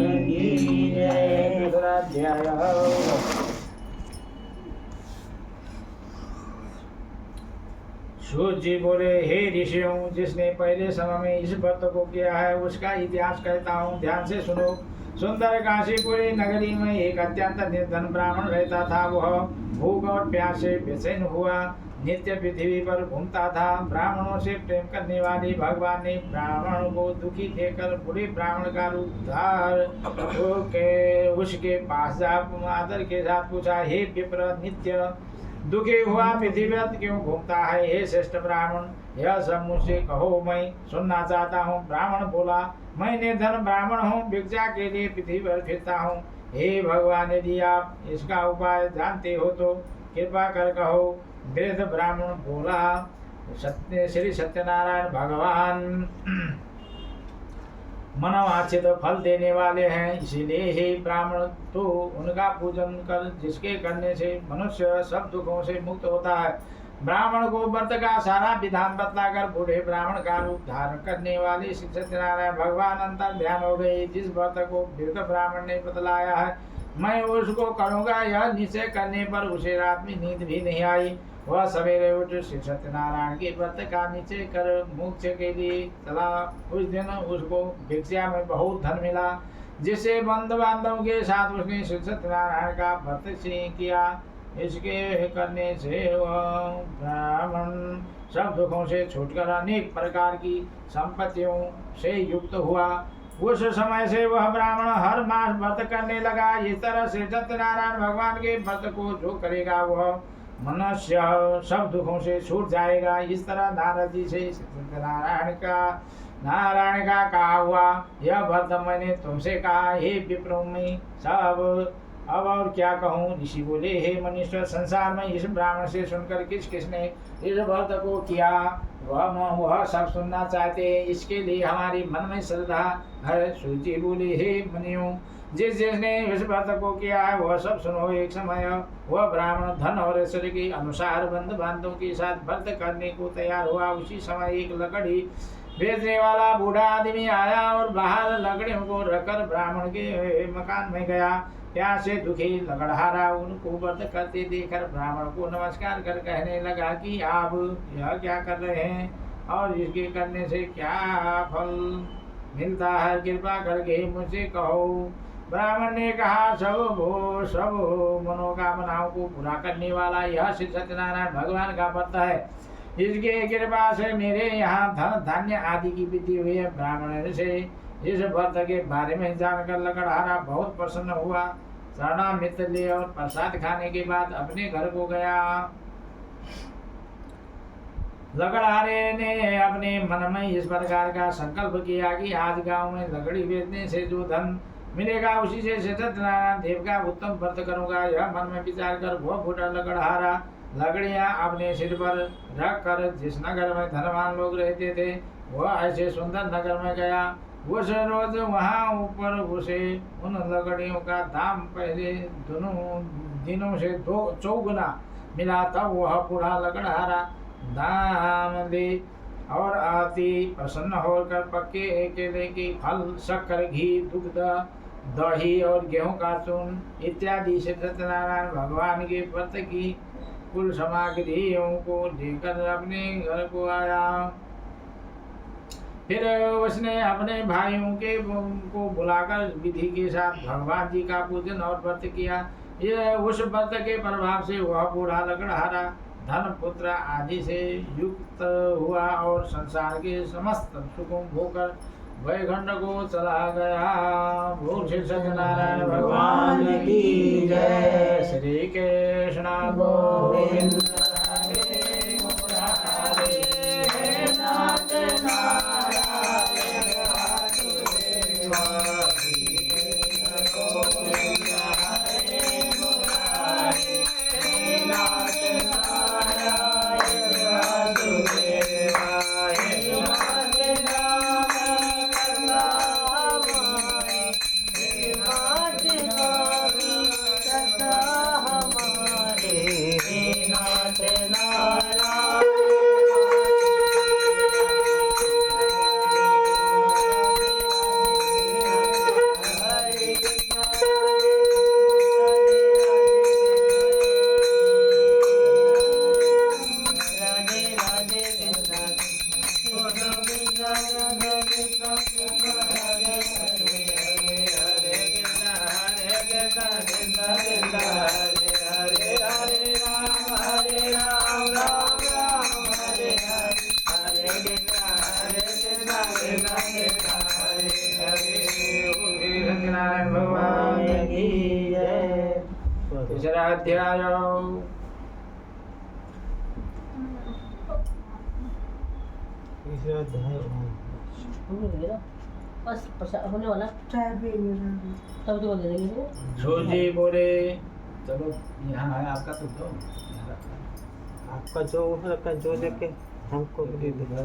सूत जी बोले, हे ऋषियों, जिसने पहले समय में इस व्रत को किया है उसका इतिहास कहता हूँ, ध्यान से सुनो। सुंदर काशीपुरी नगरी में एक अत्यंत निर्धन ब्राह्मण रहता था। वह भूख और प्यास से बेचैन हुआ नित्य पृथ्वी पर घूमता था। ब्राह्मणों से प्रेम करने वाले भगवान ने ब्राह्मण को दुखी देखकर बूढ़े ब्राह्मण का रूप धार उसके पास जा आदर के साथ पूछा, हे विप्र, नित्य दुखी हुआ पृथ्वी पर क्यों घूमता है? हे श्रेष्ठ ब्राह्मण, यह सब मुझसे कहो, मैं सुनना चाहता हूँ। ब्राह्मण बोला, मैं निर्धन ब्राह्मण हूँ, भिक्षा के लिए पृथ्वी पर फिरता हूँ। हे भगवान, यदि आप इसका उपाय जानते हो तो कृपा कर कहो। वृद्ध ब्राह्मण बोला, श्री सत्यनारायण भगवान मनोवांछित फल देने वाले हैं, इसीलिए हे ब्राह्मण तो उनका पूजन कर, जिसके करने से मनुष्य सब दुखों से मुक्त होता है। ब्राह्मण को व्रत का सारा विधान बतलाकर बूढ़े ब्राह्मण का रूप धारण करने वाले श्री सत्यनारायण भगवान अंतर ध्यान हो गए। जिस व्रत को वृद्ध ब्राह्मण ने बतलाया है मैं उसको करूँगा, यह निश्चय करने पर उसे रात में नींद भी नहीं आई। वह सवेरे उठ श्री सत्यनारायण के व्रत का निश्चय कर मोक्ष के लिए चला। उस दिन उसको भिक्षा में बहुत धन मिला, जिससे बंधु बांधव के साथ उसने श्री सत्यनारायण का व्रत किया। इसके करने से वह ब्राह्मण सब दुखों से छूटकर अनेक प्रकार की संपत्तियों से युक्त हुआ। उस समय से वह ब्राह्मण हर मास व्रत करने लगा। इस तरह से सत्यनारायण भगवान के व्रत को जो करेगा वह मनुष्य सब दुखों से छूट जाएगा। इस तरह नारद जी से नारायण का कहा हुआ यह व्रत मैंने तुमसे कहा। हे विप्रो, मैं सब अब और क्या कहूँ? ऋषि बोले, हे मनुष्य, संसार में इस ब्राह्मण से सुनकर किस किसने इस व्रत को किया वह सब सुनना चाहते हैं, इसके लिए हमारी मन में श्रद्धा है। सूची बोली, हे मुनियों, जिसने इस व्रत को किया है वह सब सुनो। एक समय वह ब्राह्मण धन और ऐश्वर्य के अनुसार बंधु बांधवों के साथ व्रत करने को तैयार हुआ। उसी समय एक लकड़ी बेचने वाला बूढ़ा आदमी आया और बाहर लकड़ियों को रखकर ब्राह्मण के मकान में गया। प्यास से दुखी लकड़हारा उनको व्रत करते देखकर ब्राह्मण को नमस्कार कर कहने लगा कि आप यह क्या कर रहे हैं और इसके करने से क्या फल मिलता है? कृपा करके मुझे कहो। ब्राह्मण ने कहा, सब मनोकामनाओं को पूरा करने वाला यह श्री सत्यनारायण भगवान का व्रत है। इसके कृपा से मेरे यहाँ धन धान्य आदि की वृद्धि हुई है। ब्राह्मण से इस व्रत के बारे में जानकर लकड़हारा बहुत प्रसन्न हुआ। शरणामित्र लिए और प्रसाद खाने के बाद अपने घर को गया। लकड़हारे ने अपने मन में इस प्रकार का संकल्प किया कि आज गांव में लकड़ी बेचने से जो धन मिलेगा उसी से सत्यनारायण देव का उत्तम व्रत करूंगा। यह मन में विचार कर वह बूढ़ा लकड़हारा लकड़ियां अपने सिर पर रख कर जिस नगर में धनवान लोग रहते थे वह ऐसे सुंदर नगर में गया। उस रोज वहां ऊपर उसे उन लकड़ियों का दाम पहले दोनों दिनों से 2 मिला। तब वह बूढ़ा लकड़हारा दाम दे और अति प्रसन्न होकर पक्के केले के फल, शक्कर, घी, दुग्ध, दही और गेहूं का चूर्ण इत्यादि से सत्यनारायण भगवान के व्रत की कुल सामग्रियों को लेकर अपने घर को आया। फिर उसने अपने भाइयों को बुलाकर विधि के साथ भगवान जी का पूजन और व्रत किया। यह उस व्रत के प्रभाव से वह बूढ़ा लकड़हारा धन, पुत्र आदि से युक्त हुआ और संसार के समस्त सुखों भोकर वैकुंठ को चला गया। बोल श्री सत्यनारायण भगवान की जय। श्री कृष्ण गोविंद हरे मुरारी, हे नाथ नारायण वासुदेवा, कृष्ण गोविंद हरे मुरारी, हे नाथ नारायण वासुदेवा, हे नाथ नाथ तीसरा अध्याय। तीसरा अध्याय। होने वाला बस होने वाला चाय भी तब तो दे देंगे। सो जी बोले चलो यहाँ है आपका तो दो यहाँ रखा है। आपका जो रखा जो देखे हमको भी दे दो।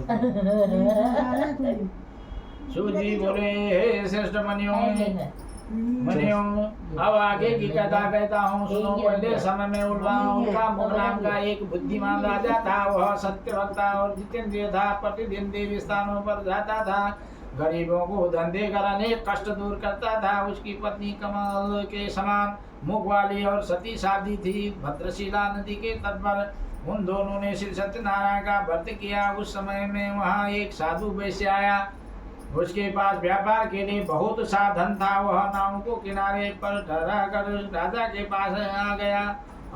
सो जी बोले हे श्रेष्ठ मनियों मनियों, अब आगे की कथा कहता हूँ सुनो। पहले समय में उल्लाओं का मुख नाम का एक बुद्धिमान राजा था। वह सत्यवक्ता और जितेंद्रिय था। प्रतिदिन देवी स्थानों पर जाता था, गरीबों को धन देकर अनेक कष्ट दूर करता था। उसकी पत्नी कमल के समान मुख वाली और सती शादी थी। भद्रशिला नदी के तट पर उन दोनों ने श्री सत्यनारायण का व्रत किया। उस समय में वहाँ एक साधु वैश्य आया। उसके पास व्यापार के लिए बहुत सा धन था। वह नाव को किनारे पर ठहरा कर राजा के पास आ गया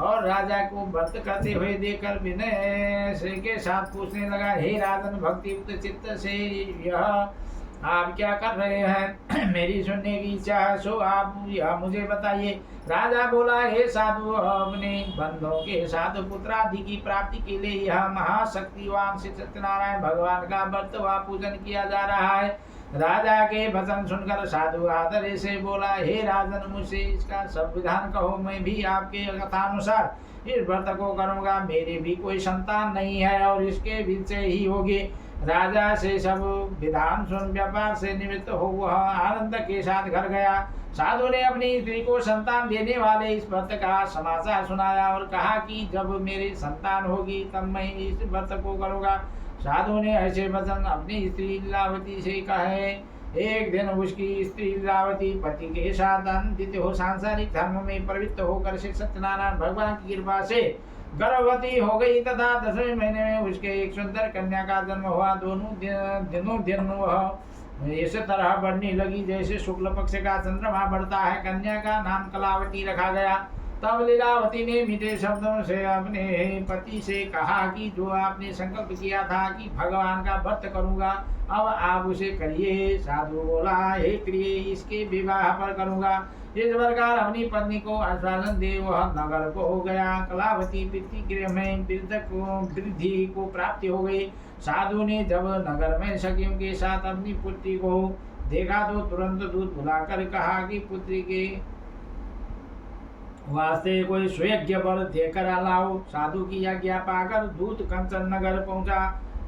और राजा को व्रत करते हुए देखकर विनय से के साथ पूछने लगा, हे राजन, भक्ति युक्त चित्त से यह आप क्या कर रहे हैं? मेरी सुनने की इच्छा है, सो आप यह मुझे बताइए। राजा बोला, हे साधु, अपने बंधुओं के साथ पुत्रादि की प्राप्ति के लिए यह महाशक्तिवान श्री सत्यनारायण भगवान का व्रत व पूजन किया जा रहा है। राजा के वचन सुनकर साधु आदर से बोला, हे राजन, मुझसे इसका संविधान कहो, मैं भी आपके कथानुसार इस व्रत को करूंगा। मेरी भी कोई संतान नहीं है और इसके बीच से ही होगी। राजा से सब विधान सुन व्यापार से निवृत्त हो वह आनंद के साथ घर गया। साधु ने अपनी स्त्री को संतान देने वाले इस व्रत का समाचार सुनाया और कहा कि जब मेरी संतान होगी तब मैं इस व्रत को करूंगा। साधु ने ऐसे वचन अपनी स्त्री लीलावती से कहे। एक दिन उसकी स्त्री लीलावती पति के साथ अनंतित हो सांसारिक धर्म में प्रवृत्त होकर श्री सत्यनारायण भगवान की कृपा से गर्भवती हो गई तथा 10वें महीने में उसके एक सुंदर कन्या का जन्म हुआ। दिनों दिन वह इस तरह बढ़ने लगी जैसे शुक्ल पक्ष का चंद्रमा बढ़ता है। कन्या का नाम कलावती रखा गया। तब लीलावती ने मीठे शब्दों से अपने पति से कहा कि जो आपने संकल्प किया था कि भगवान का व्रत करूंगा, अब आप उसे करिए। साधु बोला, हे प्रिय, इसके विवाह पर करूंगा। इस प्रकार अपनी पत्नी को आश्वासन दे वह नगर को हो गया। कलावती पितृगृह में वृद्धि को प्राप्ति हो गई। साधु ने जब नगर में सखियों के साथ अपनी पुत्री को देखा तो तुरंत दूध बुलाकर कहा कि पुत्री के वास्ते कोई सुयज्ञ वर देकर लाओ। साधु की आज्ञा पाकर दूत कंचन नगर पहुंचा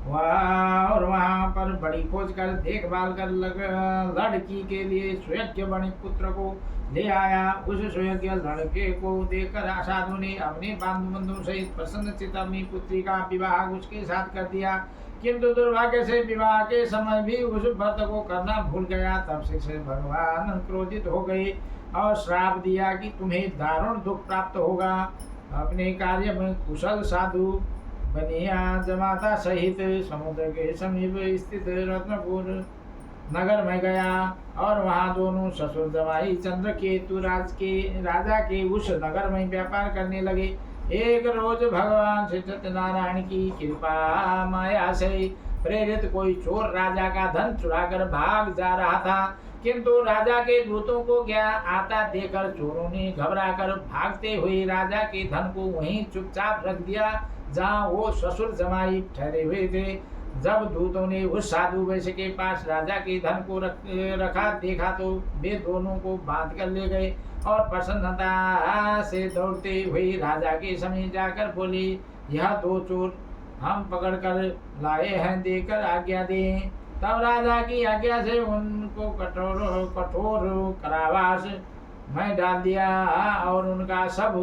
और वहां पर बड़ी खोज कर देखभाल कर लड़की के लिए सुयज्ञ बने पुत्र को ले आया। उस सुयज्ञ लड़के को देखकर साधु ने अपने बंधु सहित प्रसन्नचित्त अपनी पुत्री का विवाह उसके साथ कर दिया। किंतु दुर्भाग्य से विवाह के समय भी उस व्रत को करना भूल गया। तब से भगवान क्रोधित हो गए और श्राप दिया कि तुम्हें दारुण दुख प्राप्त होगा। अपने कार्य में कुशल साधु बनिया जमाता सहित समुद्र के समीप स्थित रत्नपुर नगर में गया और वहां दोनों ससुर जमाई चंद्रकेतु राजा के उस नगर में व्यापार करने लगे। एक रोज भगवान श्री सत्यनारायण की कृपा माया से प्रेरित कोई चोर राजा का धन चुराकर भाग जा रहा था। किंतु राजा के दूतों को क्या आता देखकर चोरों ने घबराकर भागते हुए राजा के धन को वहीं चुपचाप रख दिया जहाँ वो ससुर जमाई ठहरे हुए थे। जब दूतों ने उस साधु वैश्य के पास राजा के धन को रखा देखा तो वे दोनों को बांध कर ले गए और प्रसन्नता से दौड़ते हुए राजा के समीप जाकर बोले, यह दो चोर हम पकड़ कर लाए हैं, देकर आज्ञा दें। तब राजा की आज्ञा से उनको कठोर कारावास में डाल दिया और उनका सब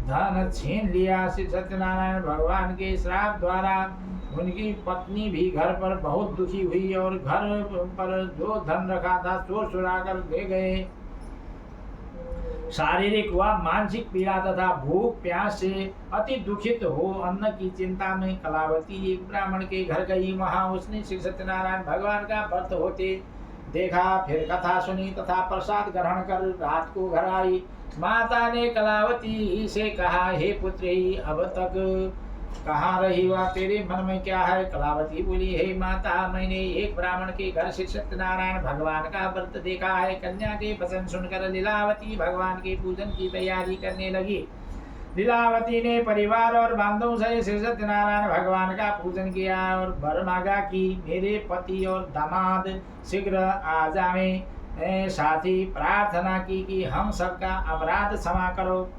धन छीन लिया। श्री सत्यनारायण भगवान के श्राप द्वारा उनकी पत्नी भी घर पर बहुत दुखी हुई और घर पर जो धन रखा था चोर चुरा कर ले गए। शारीरिक व मानसिक पीड़ा तथा भूख प्यास से अति दुखित हो अन्न की चिंता में कलावती एक ब्राह्मण के घर गई। वहां उसने श्री सत्यनारायण भगवान का व्रत होते देखा, फिर कथा सुनी तथा प्रसाद ग्रहण कर रात को घर आई। माता ने कलावती से कहा, हे पुत्री, अब तक कहाँ रही हुआ, तेरे मन में क्या है? कलावती बोली, हे माता, मैंने एक ब्राह्मण के घर से सत्यनारायण भगवान का व्रत देखा है। कन्या के वचन सुनकर लीलावती भगवान के पूजन की तैयारी करने लगी। लीलावती ने परिवार और बांधवों से श्री सत्यनारायण भगवान का पूजन किया और वर मांगा कि मेरे पति और दामाद शीघ्र आ जाएं। साथ ही प्रार्थना की कि हम सबका अपराध क्षमा करो।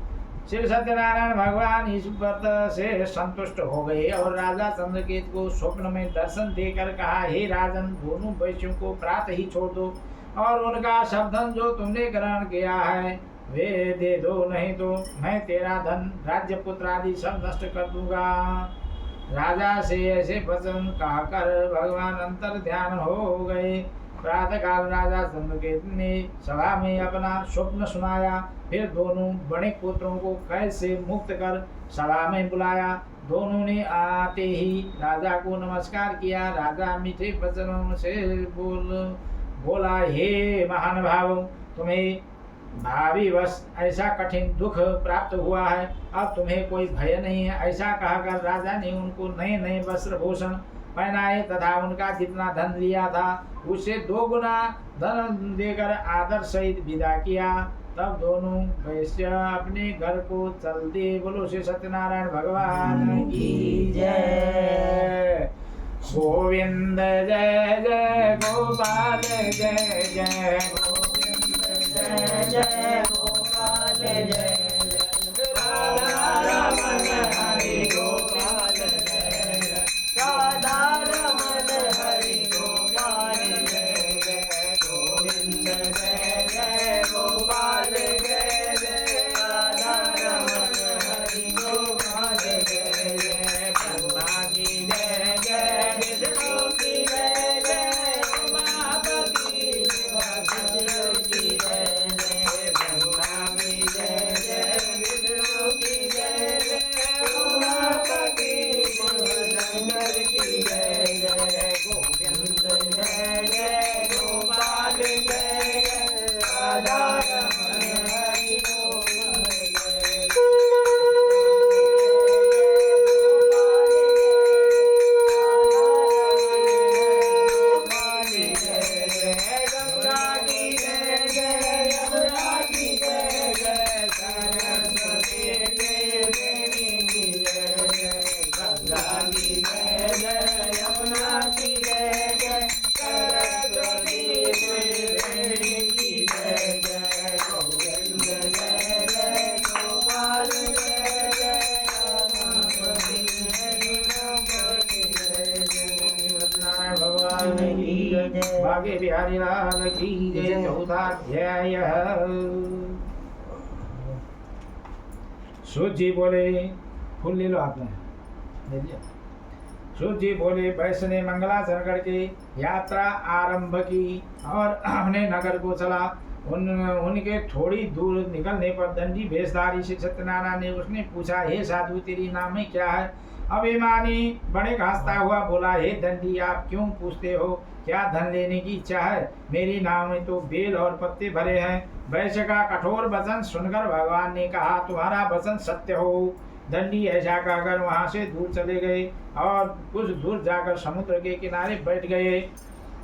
श्री सत्यनारायण भगवान इस व्रत से संतुष्ट हो गए और राजा चंद्रकेत को स्वप्न में दर्शन देकर कहा, हे राजन, दोनों वैश्यों को प्रातः ही छोड़ दो और उनका सब धन जो तुमने ग्रहण किया है वे दे दो, नहीं तो मैं तेरा धन, राज्य, पुत्र आदि सब नष्ट कर दूंगा। राजा से ऐसे वचन कहकर भगवान अंतर ध्यान हो गए। प्रातः काल राजा चंद्रकेत ने सभा में अपना स्वप्न सुनाया। फिर दोनों बड़े पुत्रों को कैद से मुक्त कर सभा में बुलाया। दोनों ने आते ही राजा को नमस्कार किया। राजा मीठे वचनों से बोला, हे महानुभाव, तुम्हें भावी वश ऐसा कठिन दुख प्राप्त हुआ है, अब तुम्हें कोई भय नहीं है। ऐसा कहकर राजा ने उनको नए नए वस्त्र भूषण पहनाए तथा उनका जितना धन लिया था उससे 2 गुना धन देकर आदर सहित विदा किया। तब दोनों वैश्य अपने घर को चलते। बोलो श्री सत्यनारायण भगवान की जय। गोविंद जय जय गोपाल जय जय गोविंद जय जय गोपाल जय जय राधा रमण हरि गोपाल जय जय राधा रमण हरि गोपाल जय जय गोविंद जय जय गोपाल जय जय राधा रमण हरि गोपाल जय जय ब्रह्मा की जय जय विष्णु की जय जय उमापति शिव की जय जय ब्रह्मा की जय जय विष्णु की जय जय उमापति शिव की जय जय गोविंद जय जय गोपाल जय जय राधा रमण हरि गोपाल जय गंगा की जय जय यमुना की जय जय सरस्वती देवी की जय जय गंगा की जय जय यमुना की जय जय सरस्वती देवी की जय जय गोविंद जय जय गोपाल जय जय रामापति जय जय सत्यनारायण भगवान की जय। भाग्य बिहारी लाल की जय। 14वां अध्याय। सूत जी बोले, फूल ले लो आपने, ले लिया। सूत जी बोले, वैश्य ने मंगलाचरण करके यात्रा आरंभ की और अपने नगर को चला। उनके थोड़ी दूर निकलने पर दंडी भेषधारी श्री सत्यनारायण ने उसने पूछा, हे साधु, तेरी नाम में क्या है? अभिमानी बड़े हंसता हुआ बोला, हे दंडी, आप क्यों पूछते हो? क्या धन लेने की इच्छा है? मेरी नाव में तो बेल और पत्ते भरे हैं। वैश्य का कठोर वचन सुनकर भगवान ने कहा, तुम्हारा वचन सत्य हो। दंडी ऐसा कहकर वहां से दूर चले गए और कुछ दूर जाकर समुद्र के किनारे बैठ गए।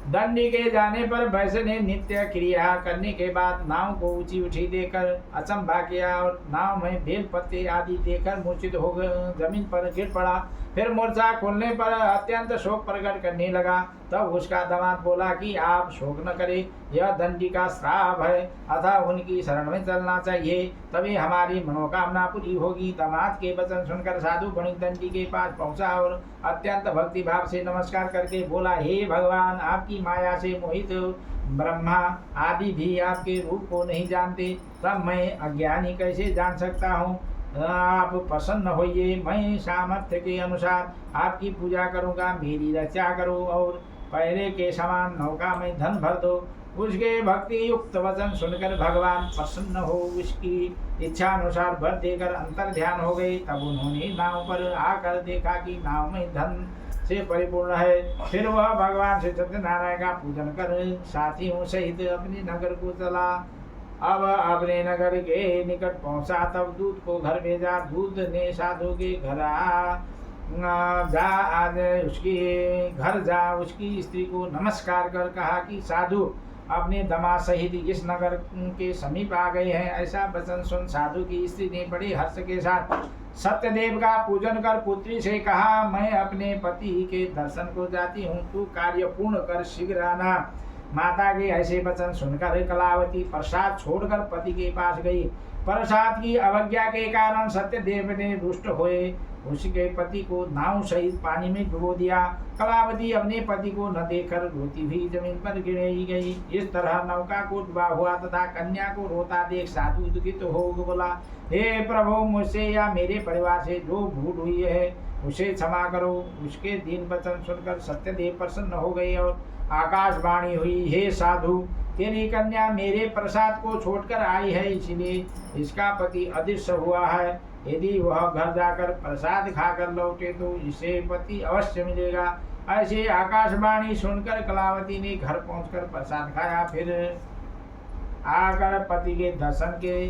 दंडी के जाने पर वैश्य ने नित्य क्रिया करने के बाद नाव को ऊंची उठी देकर अचंभा किया और नाव में बेल पत्ते आदि देकर मूर्छित हो जमीन पर गिर पड़ा। फिर मूर्छा खोलने पर अत्यंत शोक प्रकट करने लगा। तब उसका दामाद बोला कि आप शोक न करें, यह दंडी का श्राप है, अतः उनकी शरण में चलना चाहिए, तभी हमारी मनोकामना पूरी होगी। दामाद के वचन सुनकर साधु वणिक दंडी के पास पहुंचा और अत्यंत भक्ति भाव से नमस्कार करके बोला, हे भगवान, आपकी माया से मोहित ब्रह्मा आदि भी आपके रूप को नहीं जानते, तब मैं अज्ञानी कैसे जान सकता हूँ? आप प्रसन्न होइए, मैं सामर्थ्य के अनुसार आपकी पूजा करूँगा। मेरी रक्षा करो और पहले के समान नौका में धन भर दो। उसके भक्ति युक्त वचन सुनकर भगवान प्रसन्न हो उसकी इच्छा अनुसार भर देकर अंतर ध्यान हो गए। तब उन्होंने नाव पर आकर देखा कि नाव में धन से परिपूर्ण है। फिर वह भगवान श्री सत्यनारायण का पूजन कर साथियों सहित अपने नगर को चला। अब अपने नगर के निकट पहुंचा, तब दूत को घर भेजा। दूत ने साधु के घर जा आज उसकी घर जा उसकी स्त्री को नमस्कार कर कहा कि साधु अपने दमाद सहित इस नगर के समीप आ गए हैं। ऐसा वचन सुन साधु की स्त्री ने बड़े हर्ष के साथ सत्यदेव का पूजन कर पुत्री से कहा, मैं अपने पति के दर्शन को जाती हूँ, तू कार्य पूर्ण कर शीघ्र आना। माता के ऐसे वचन सुनकर कलावती प्रसाद छोड़कर पति के पास गई। प्रसाद की अवज्ञा के कारण सत्यदेव ने रुष्ट हुए उसके पति को नाव सहित पानी में डुबो दिया। कलावती अपने पति को न देखकर रोती हुई जमीन पर गिराई गई। इस तरह नौका को डूबा हुआ तथा कन्या को रोता देख साधु दुखित हो बोला, हे प्रभु, मुझसे या मेरे परिवार से जो भूल हुई है उसे क्षमा करो। उसके दीन वचन सुनकर सत्यदेव प्रसन्न हो गए और आकाशवाणी हुई, हे साधु, तेरी कन्या मेरे प्रसाद को छोड़कर आई है, इसलिए इसका पति अदृश्य हुआ है। यदि वह घर जाकर प्रसाद खाकर लौटे तो इसे पति अवश्य मिलेगा। ऐसे आकाशवाणी सुनकर कलावती ने घर पहुंचकर प्रसाद खाया। फिर आकर पति के दर्शन के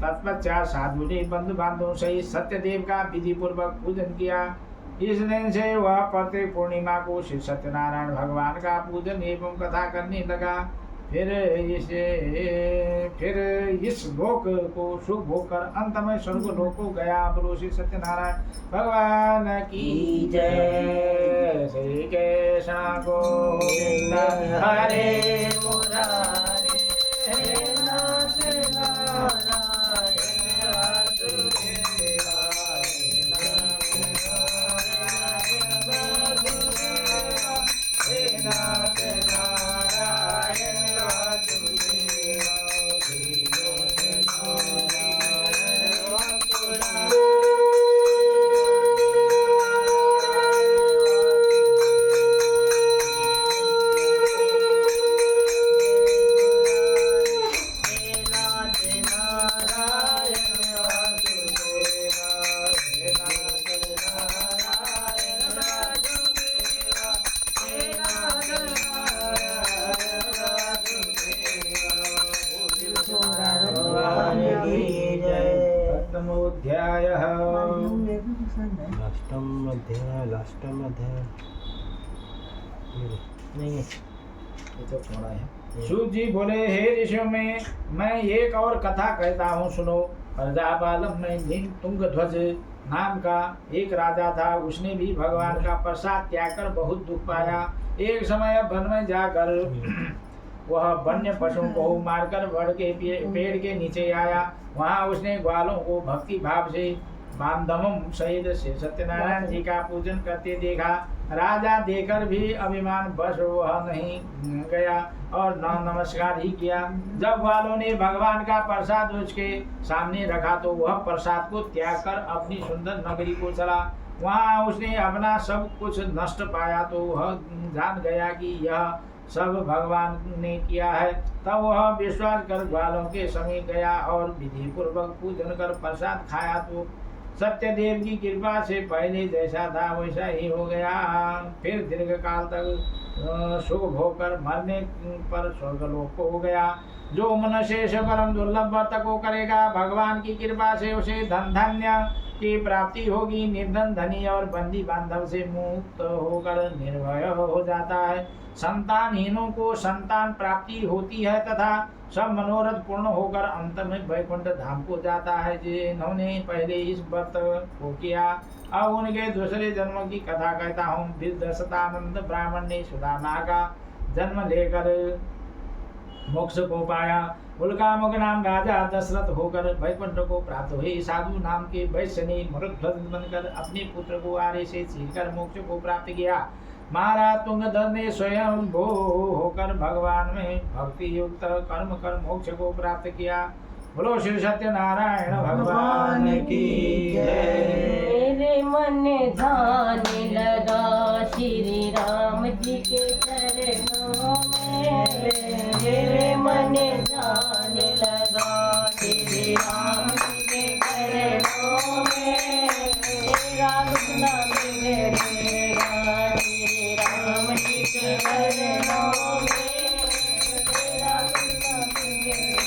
तत्पश्चात साधु ने बंधु बांधवों सहित सत्यदेव का विधि पूर्वक पूजन किया। इस दिन से वह प्रत्येक पूर्णिमा को श्री सत्यनारायण भगवान का पूजन एवं कथा करने लगा। फिर इस लोक को सुख भोगकर अंत में स्वर्ग लोक को गया। बोलो श्री सत्यनारायण भगवान की जय। श्री कृष्ण गोविंद हरे मुरारी, हे नाथ नारायण वासुदेव, हे नाथ नारायण वासुदेव, हे नाथ नारायण वासुदेव। लास्टम अध्याय नहीं है, ये तो थोड़ा है। सूत जी बोले, हे ऋषियों में मैं एक और कथा कहता हूँ, सुनो। प्रजापालम में तुंगध्वज नाम का एक राजा था। उसने भी भगवान का प्रसाद त्याग कर बहुत दुख पाया। एक समय वन में जाकर वह वन्य पशुओं को मारकर बड़ के पेड़ के नीचे आया। वहाँ उसने ग्वालों को भक्ति भाव से बांधवम सहित सत्यनारायण जी का पूजन करते देखा। राजा देकर भी अभिमान बस वह नहीं गया और न नमस्कार ही किया। जब ग्वालों ने भगवान का प्रसाद उसके सामने रखा तो वह प्रसाद को त्याग कर अपनी सुंदर नगरी को चला। वहाँ उसने अपना सब कुछ नष्ट पाया तो वह जान गया कि यह सब भगवान ने किया है। तब वह विश्वास कर ग्वालों के समीप गया और विधि पूर्वक पूजन कर प्रसाद खाया तो सत्यदेव की कृपा से पहले जैसा था वैसा ही हो गया। फिर दीर्घ काल तक सुख भोग कर मरने पर स्वर्गलोक को हो गया। जो मनुष्य से परम दुर्लभ व्रत को करेगा भगवान की कृपा से उसे धन धान्य की प्राप्ति होगी। निर्धन धनी और बंदी बांधव से मुक्त होकर निर्भय हो जाता है। संतानहीनों को संतान प्राप्ति होती है तथा सब मनोरथ पूर्ण होकर अंत में वैकुंठ धाम को जाता है। जिन्होंने पहले इस व्रत को किया अब उनके दूसरे जन्मों की कथा कहता हूँ। विदशतानंद ब्राह्मण ने सुदामा का जन्म लेकर मोक्ष को पाया। उल्कामुख नाम राजा दशरथ होकर वैकुंठ को प्राप्त हुए। साधु नाम के वैश्य ने मरुध्वज बनकर अपने पुत्र को आरे से छीनकर मोक्ष को प्राप्त किया। महाराज तुंगध्वज ने स्वयं भो होकर भगवान में भक्ति युक्त कर्म कर मोक्ष को प्राप्त किया। बोलो श्री सत्यनारायण भगवान की जय। मेरे मन ध्यान लगा श्री राम जी के चरणों में। मेरे मन ध्यान लगा श्री राम जी के चरणों में। मेरा रुकना बिगड़ेगा श्री राम जी के चरणों में। मेरा रुकना बिगड़ेगा।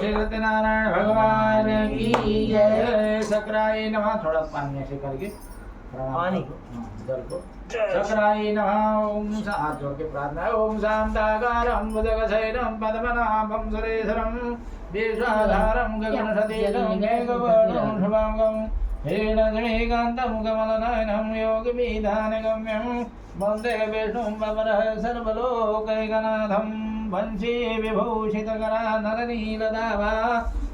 श्री सत्यनारायण भगवान की जय। सक्राय नमः। थोड़ा पानी ऐसे करके पानी जल को सक्राय नमः। ओम हाथ जोड़ के प्रार्थना। ओम शांताकारं भुजगशयनं पद्मनाभं सुरेशरं विश्वाधारं गगनसदृशं मेघवर्णं शुभांगं हेणजमेकान्तं कमलनयनं योगविधानगम्यं वन्दे विष्णुं वरदः सर्वलोकैकनाथं वंशी विभूषितकरानरनीलदाभा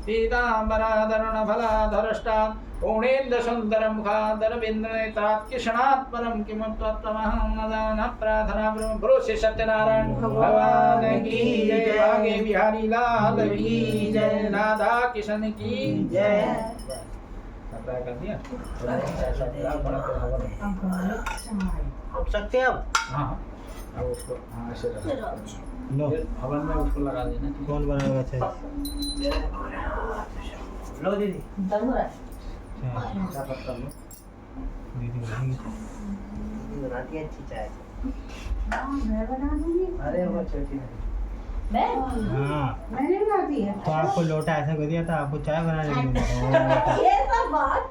पीताम्बराधरुणफलाधरष्टा पूर्णेन्दुसुन्दरं मुखादरविन्दनेत्रात् किशनात् परं किमत्वत्वमहं न जाना प्रार्थना ब्रह्म श्री सत्यनारायण भगवान की जय। भागे बिहारी लाल की जय। राधा किशन की जय। सप्ताह कर दिया। उठ सकते हैं अब? हाँ अब उसको हाँ ऐसे रखो। लो हवन में उसको लगा देना। कौन बनाएगा चाय? लो दीदी। चाय क्या पत्ता लो। दीदी बनाएंगे। बनाती है अच्छी चाय। मैं बना दूंगी। अरे वो छोटी है। मैं हाँ मैंने बनाती है। तो आपको लोटा ऐसा कर दिया था, आपको चाय बनाने के लिए ये सब बात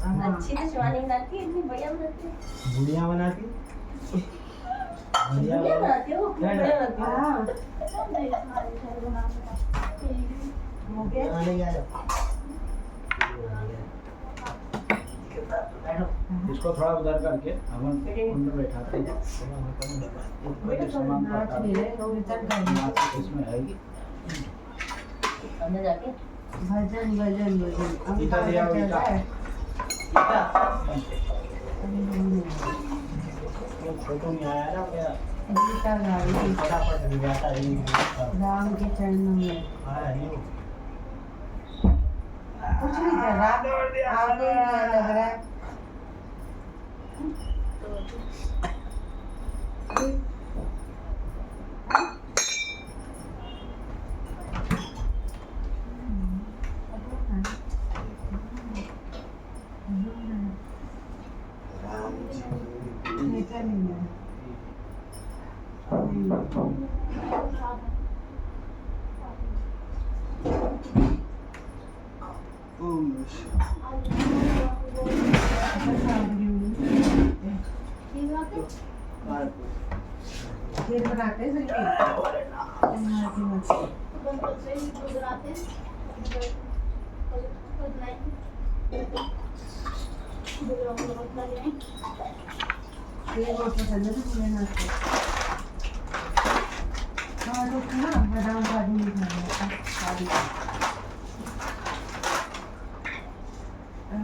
हाँ। अच्छी तो शिवानी बनाती है, इतनी बढ़िया बनाती है। बुढ़िया बनाती बढ़िया बनाती हो, बढ़िया बनाती हो। हाँ। हो गया। आने गया जब। बैठो। इसको थोड़ा उधर करके हवन कुंड बैठाते हैं। बेटा थोड़ा नाच ले रहे हो, रिटर्न कर दो। इसमें है ही। अंदर जाके भजन भजन भजन। अब गीता दिया हुआ चल रहा है। फोटो नहीं आया ना क्या? गीता गा रही फटाफट जाता है राम के चरणों में। आया नहीं वो। कुछ नहीं कर रहा, आगे क्या लग रहा है? नेचर नहीं है। खीर बनाते हैं सिर्फ खीर बहुत पसंद है मुझे ना। हाँ तो ना बादाम काजू नहीं खाना काजू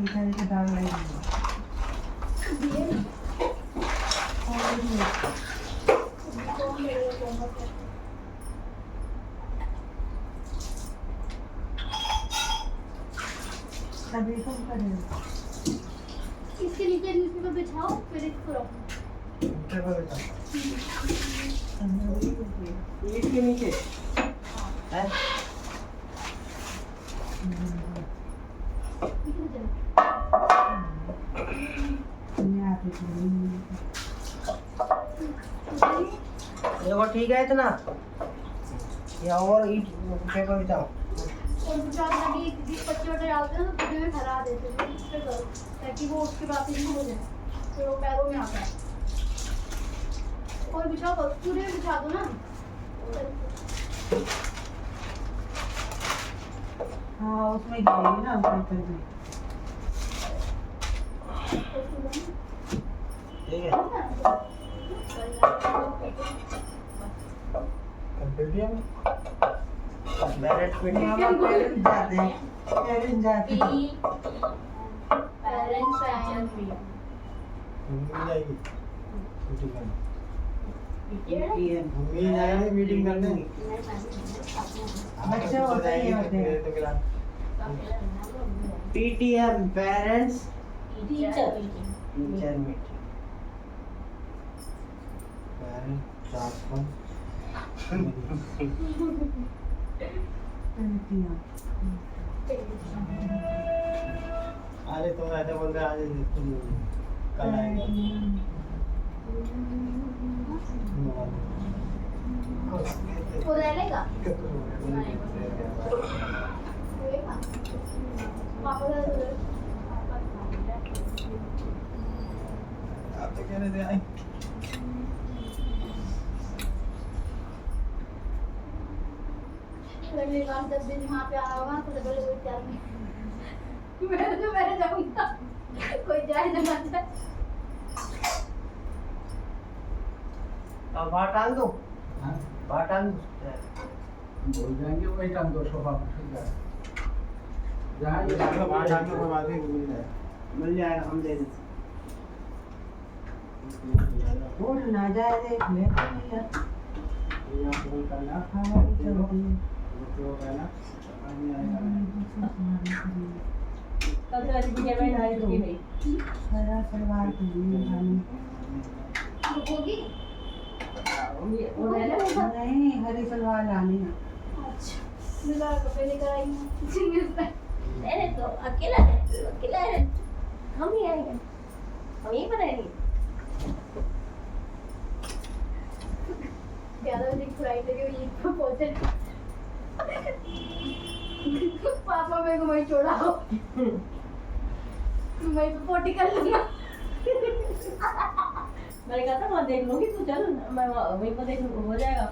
इधर के दाल लगेगी। अभी तो करेंगे। इसके नीचे न्यूज़पेपर बिछाओ फिर इसको रखो। इसके नीचे है? देखो ठीक है इतना, या और ईट पेपर बिछाओ। और बिछा लगी एक बच्चे वटे डालते हैं तो पूरे में ठहरा देते हैं इस पे करो ताकि वो उसके बाद ही हो जाए फिर वो पैरों में आता है। और बिछाओ बस पूरे में बिछा दो ना। हाँ उसमें गिरेगी ना पेपर में। ठीक है। पेरेंट्स मीटिंग पेरेंट्स जाते हैं, पेरेंट्स जाते हैं। पेरेंट्स टीचर मीटिंग मिल जाएगी मीटिंग करने। मिल जाएगी मीटिंग करने। बच्चे होते ही होते हैं। PTM parents teacher teacher meeting. Parent transfer अरे तुम ऐसे बोल रहे आज तुम कल आएगा। वो रह लेगा पापा का आप तो कह रहे थे आई अगले बार 10 दिन वहाँ पे आया होगा तो डबल कोई तैयार नहीं मैं जाऊँगा कोई जाए ना जाए अब बाहर टांग दो, हाँ बाहर टांग दो। बोल जाएंगे वही टाइम 200 पापा जहाँ ये वहाँ जाके कोई बात नहीं मिल जाएगा हम दे देते उड़ ना जाए देख ले तो भैया यहाँ फोन करना हमारी चलती है तो कहना पानी आएगा कल तो ऐसी बिटिया में ढाई रुकी नहीं हरा सलवार पहनी खानी होगी वो रह ले नहीं हरी सलवार लानी है अच्छा मिला कपड़े लेकर आई हूँ अरे तो अकेला है हम ही आएंगे हम यहीं पर रहेंगे ज्यादा बजे की फ्लाइट है कि ये पहुंचे पापा मेरे को वहीं छोड़ा हो मैं तो पोटी कर लूंगा मैंने कहा था वहाँ देख लूंगी तू चल मैं वहीं पर देख लूंगा हो जाएगा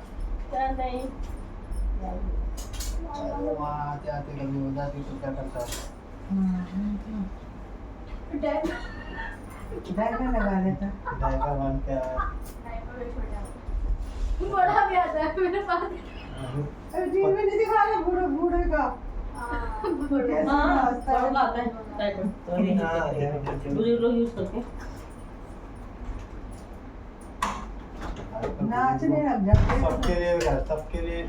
चल नहीं वहाँ आते आते गलती हो जाती तो क्या करता है डायपर लगा लेता ड्राइवर बन के आया बड़ा भी आता है मेरे पास अरे टीवी में नहीं दिखा रहा बूढ़े बूढ़े का कैसे हाँ नाचता है। बड़ा आता है डायपर बुजुर्ग लोग यूज करते हैं नाचने लग जाते हैं। सबके लिए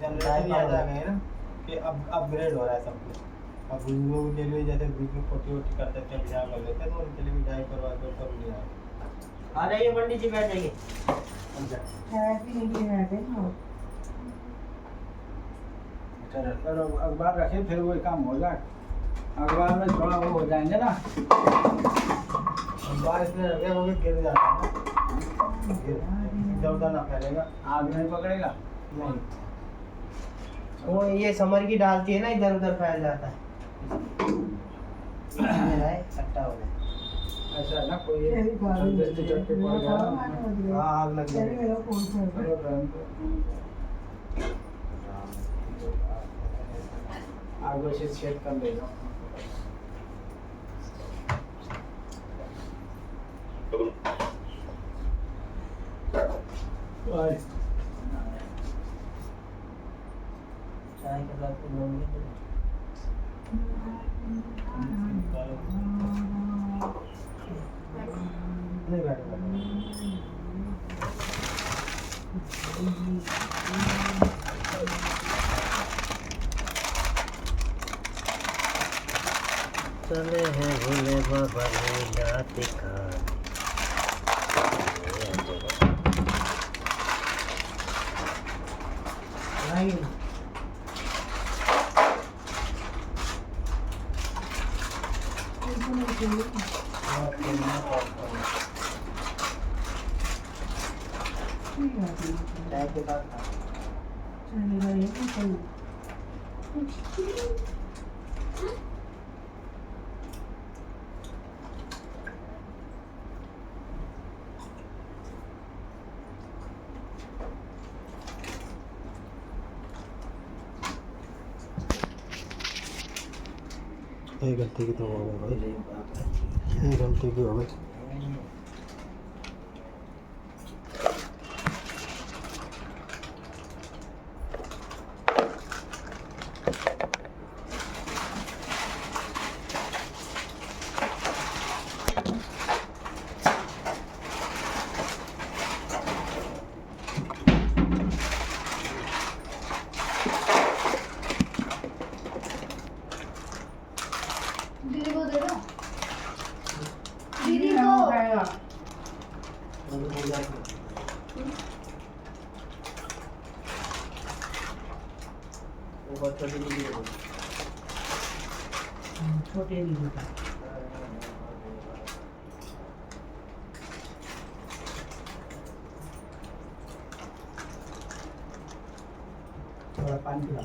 जनरेशन याद आ गए ना कि अब अपग्रेड हो रहा है सब कुछ। अब बुजुर्गों के लिए जैसे बीच में पोटी वोटी करते थे बिहार कर लेते तो उनके लिए भी डाइपर वाइपर सब मिल जाएगा। आ जाइए पंडित जी, बैठ जाइए। थेरेपी नहीं रहते ना चलो अखबार रखे फिर वही काम हो जाए अखबार में थोड़ा वो हो जाएंगे ना बारिश में रखे वो भी गिर जाता है ना इधर उधर ना फैलेगा। आग नहीं पकड़ेगा नहीं वो ये समर की डालती है ना, इधर उधर फैल जाता है, इकट्ठा हो जाए। ऐसा ना कोई तेरी गाड़ी दृष्टि करके पड़ गया हाँ आग लग तेरी जाएगी। मेरा फोन से चलो रहने दो। आग वैसे छेद कर देगा चाय के साथ में लोगे तो नहीं बैठेगा। चले हैं भोले बाबा लीला दिखा। नहीं चाय के साथ खा। चलेगा ये भी सही ये गलती की तो हो गई भाई, ये गलती की हो गई। दीदी को दे दो दीदी हो को जाएगा वो छोटी दीदी को दो। छोटे नहीं होता थोड़ा पानी पिला।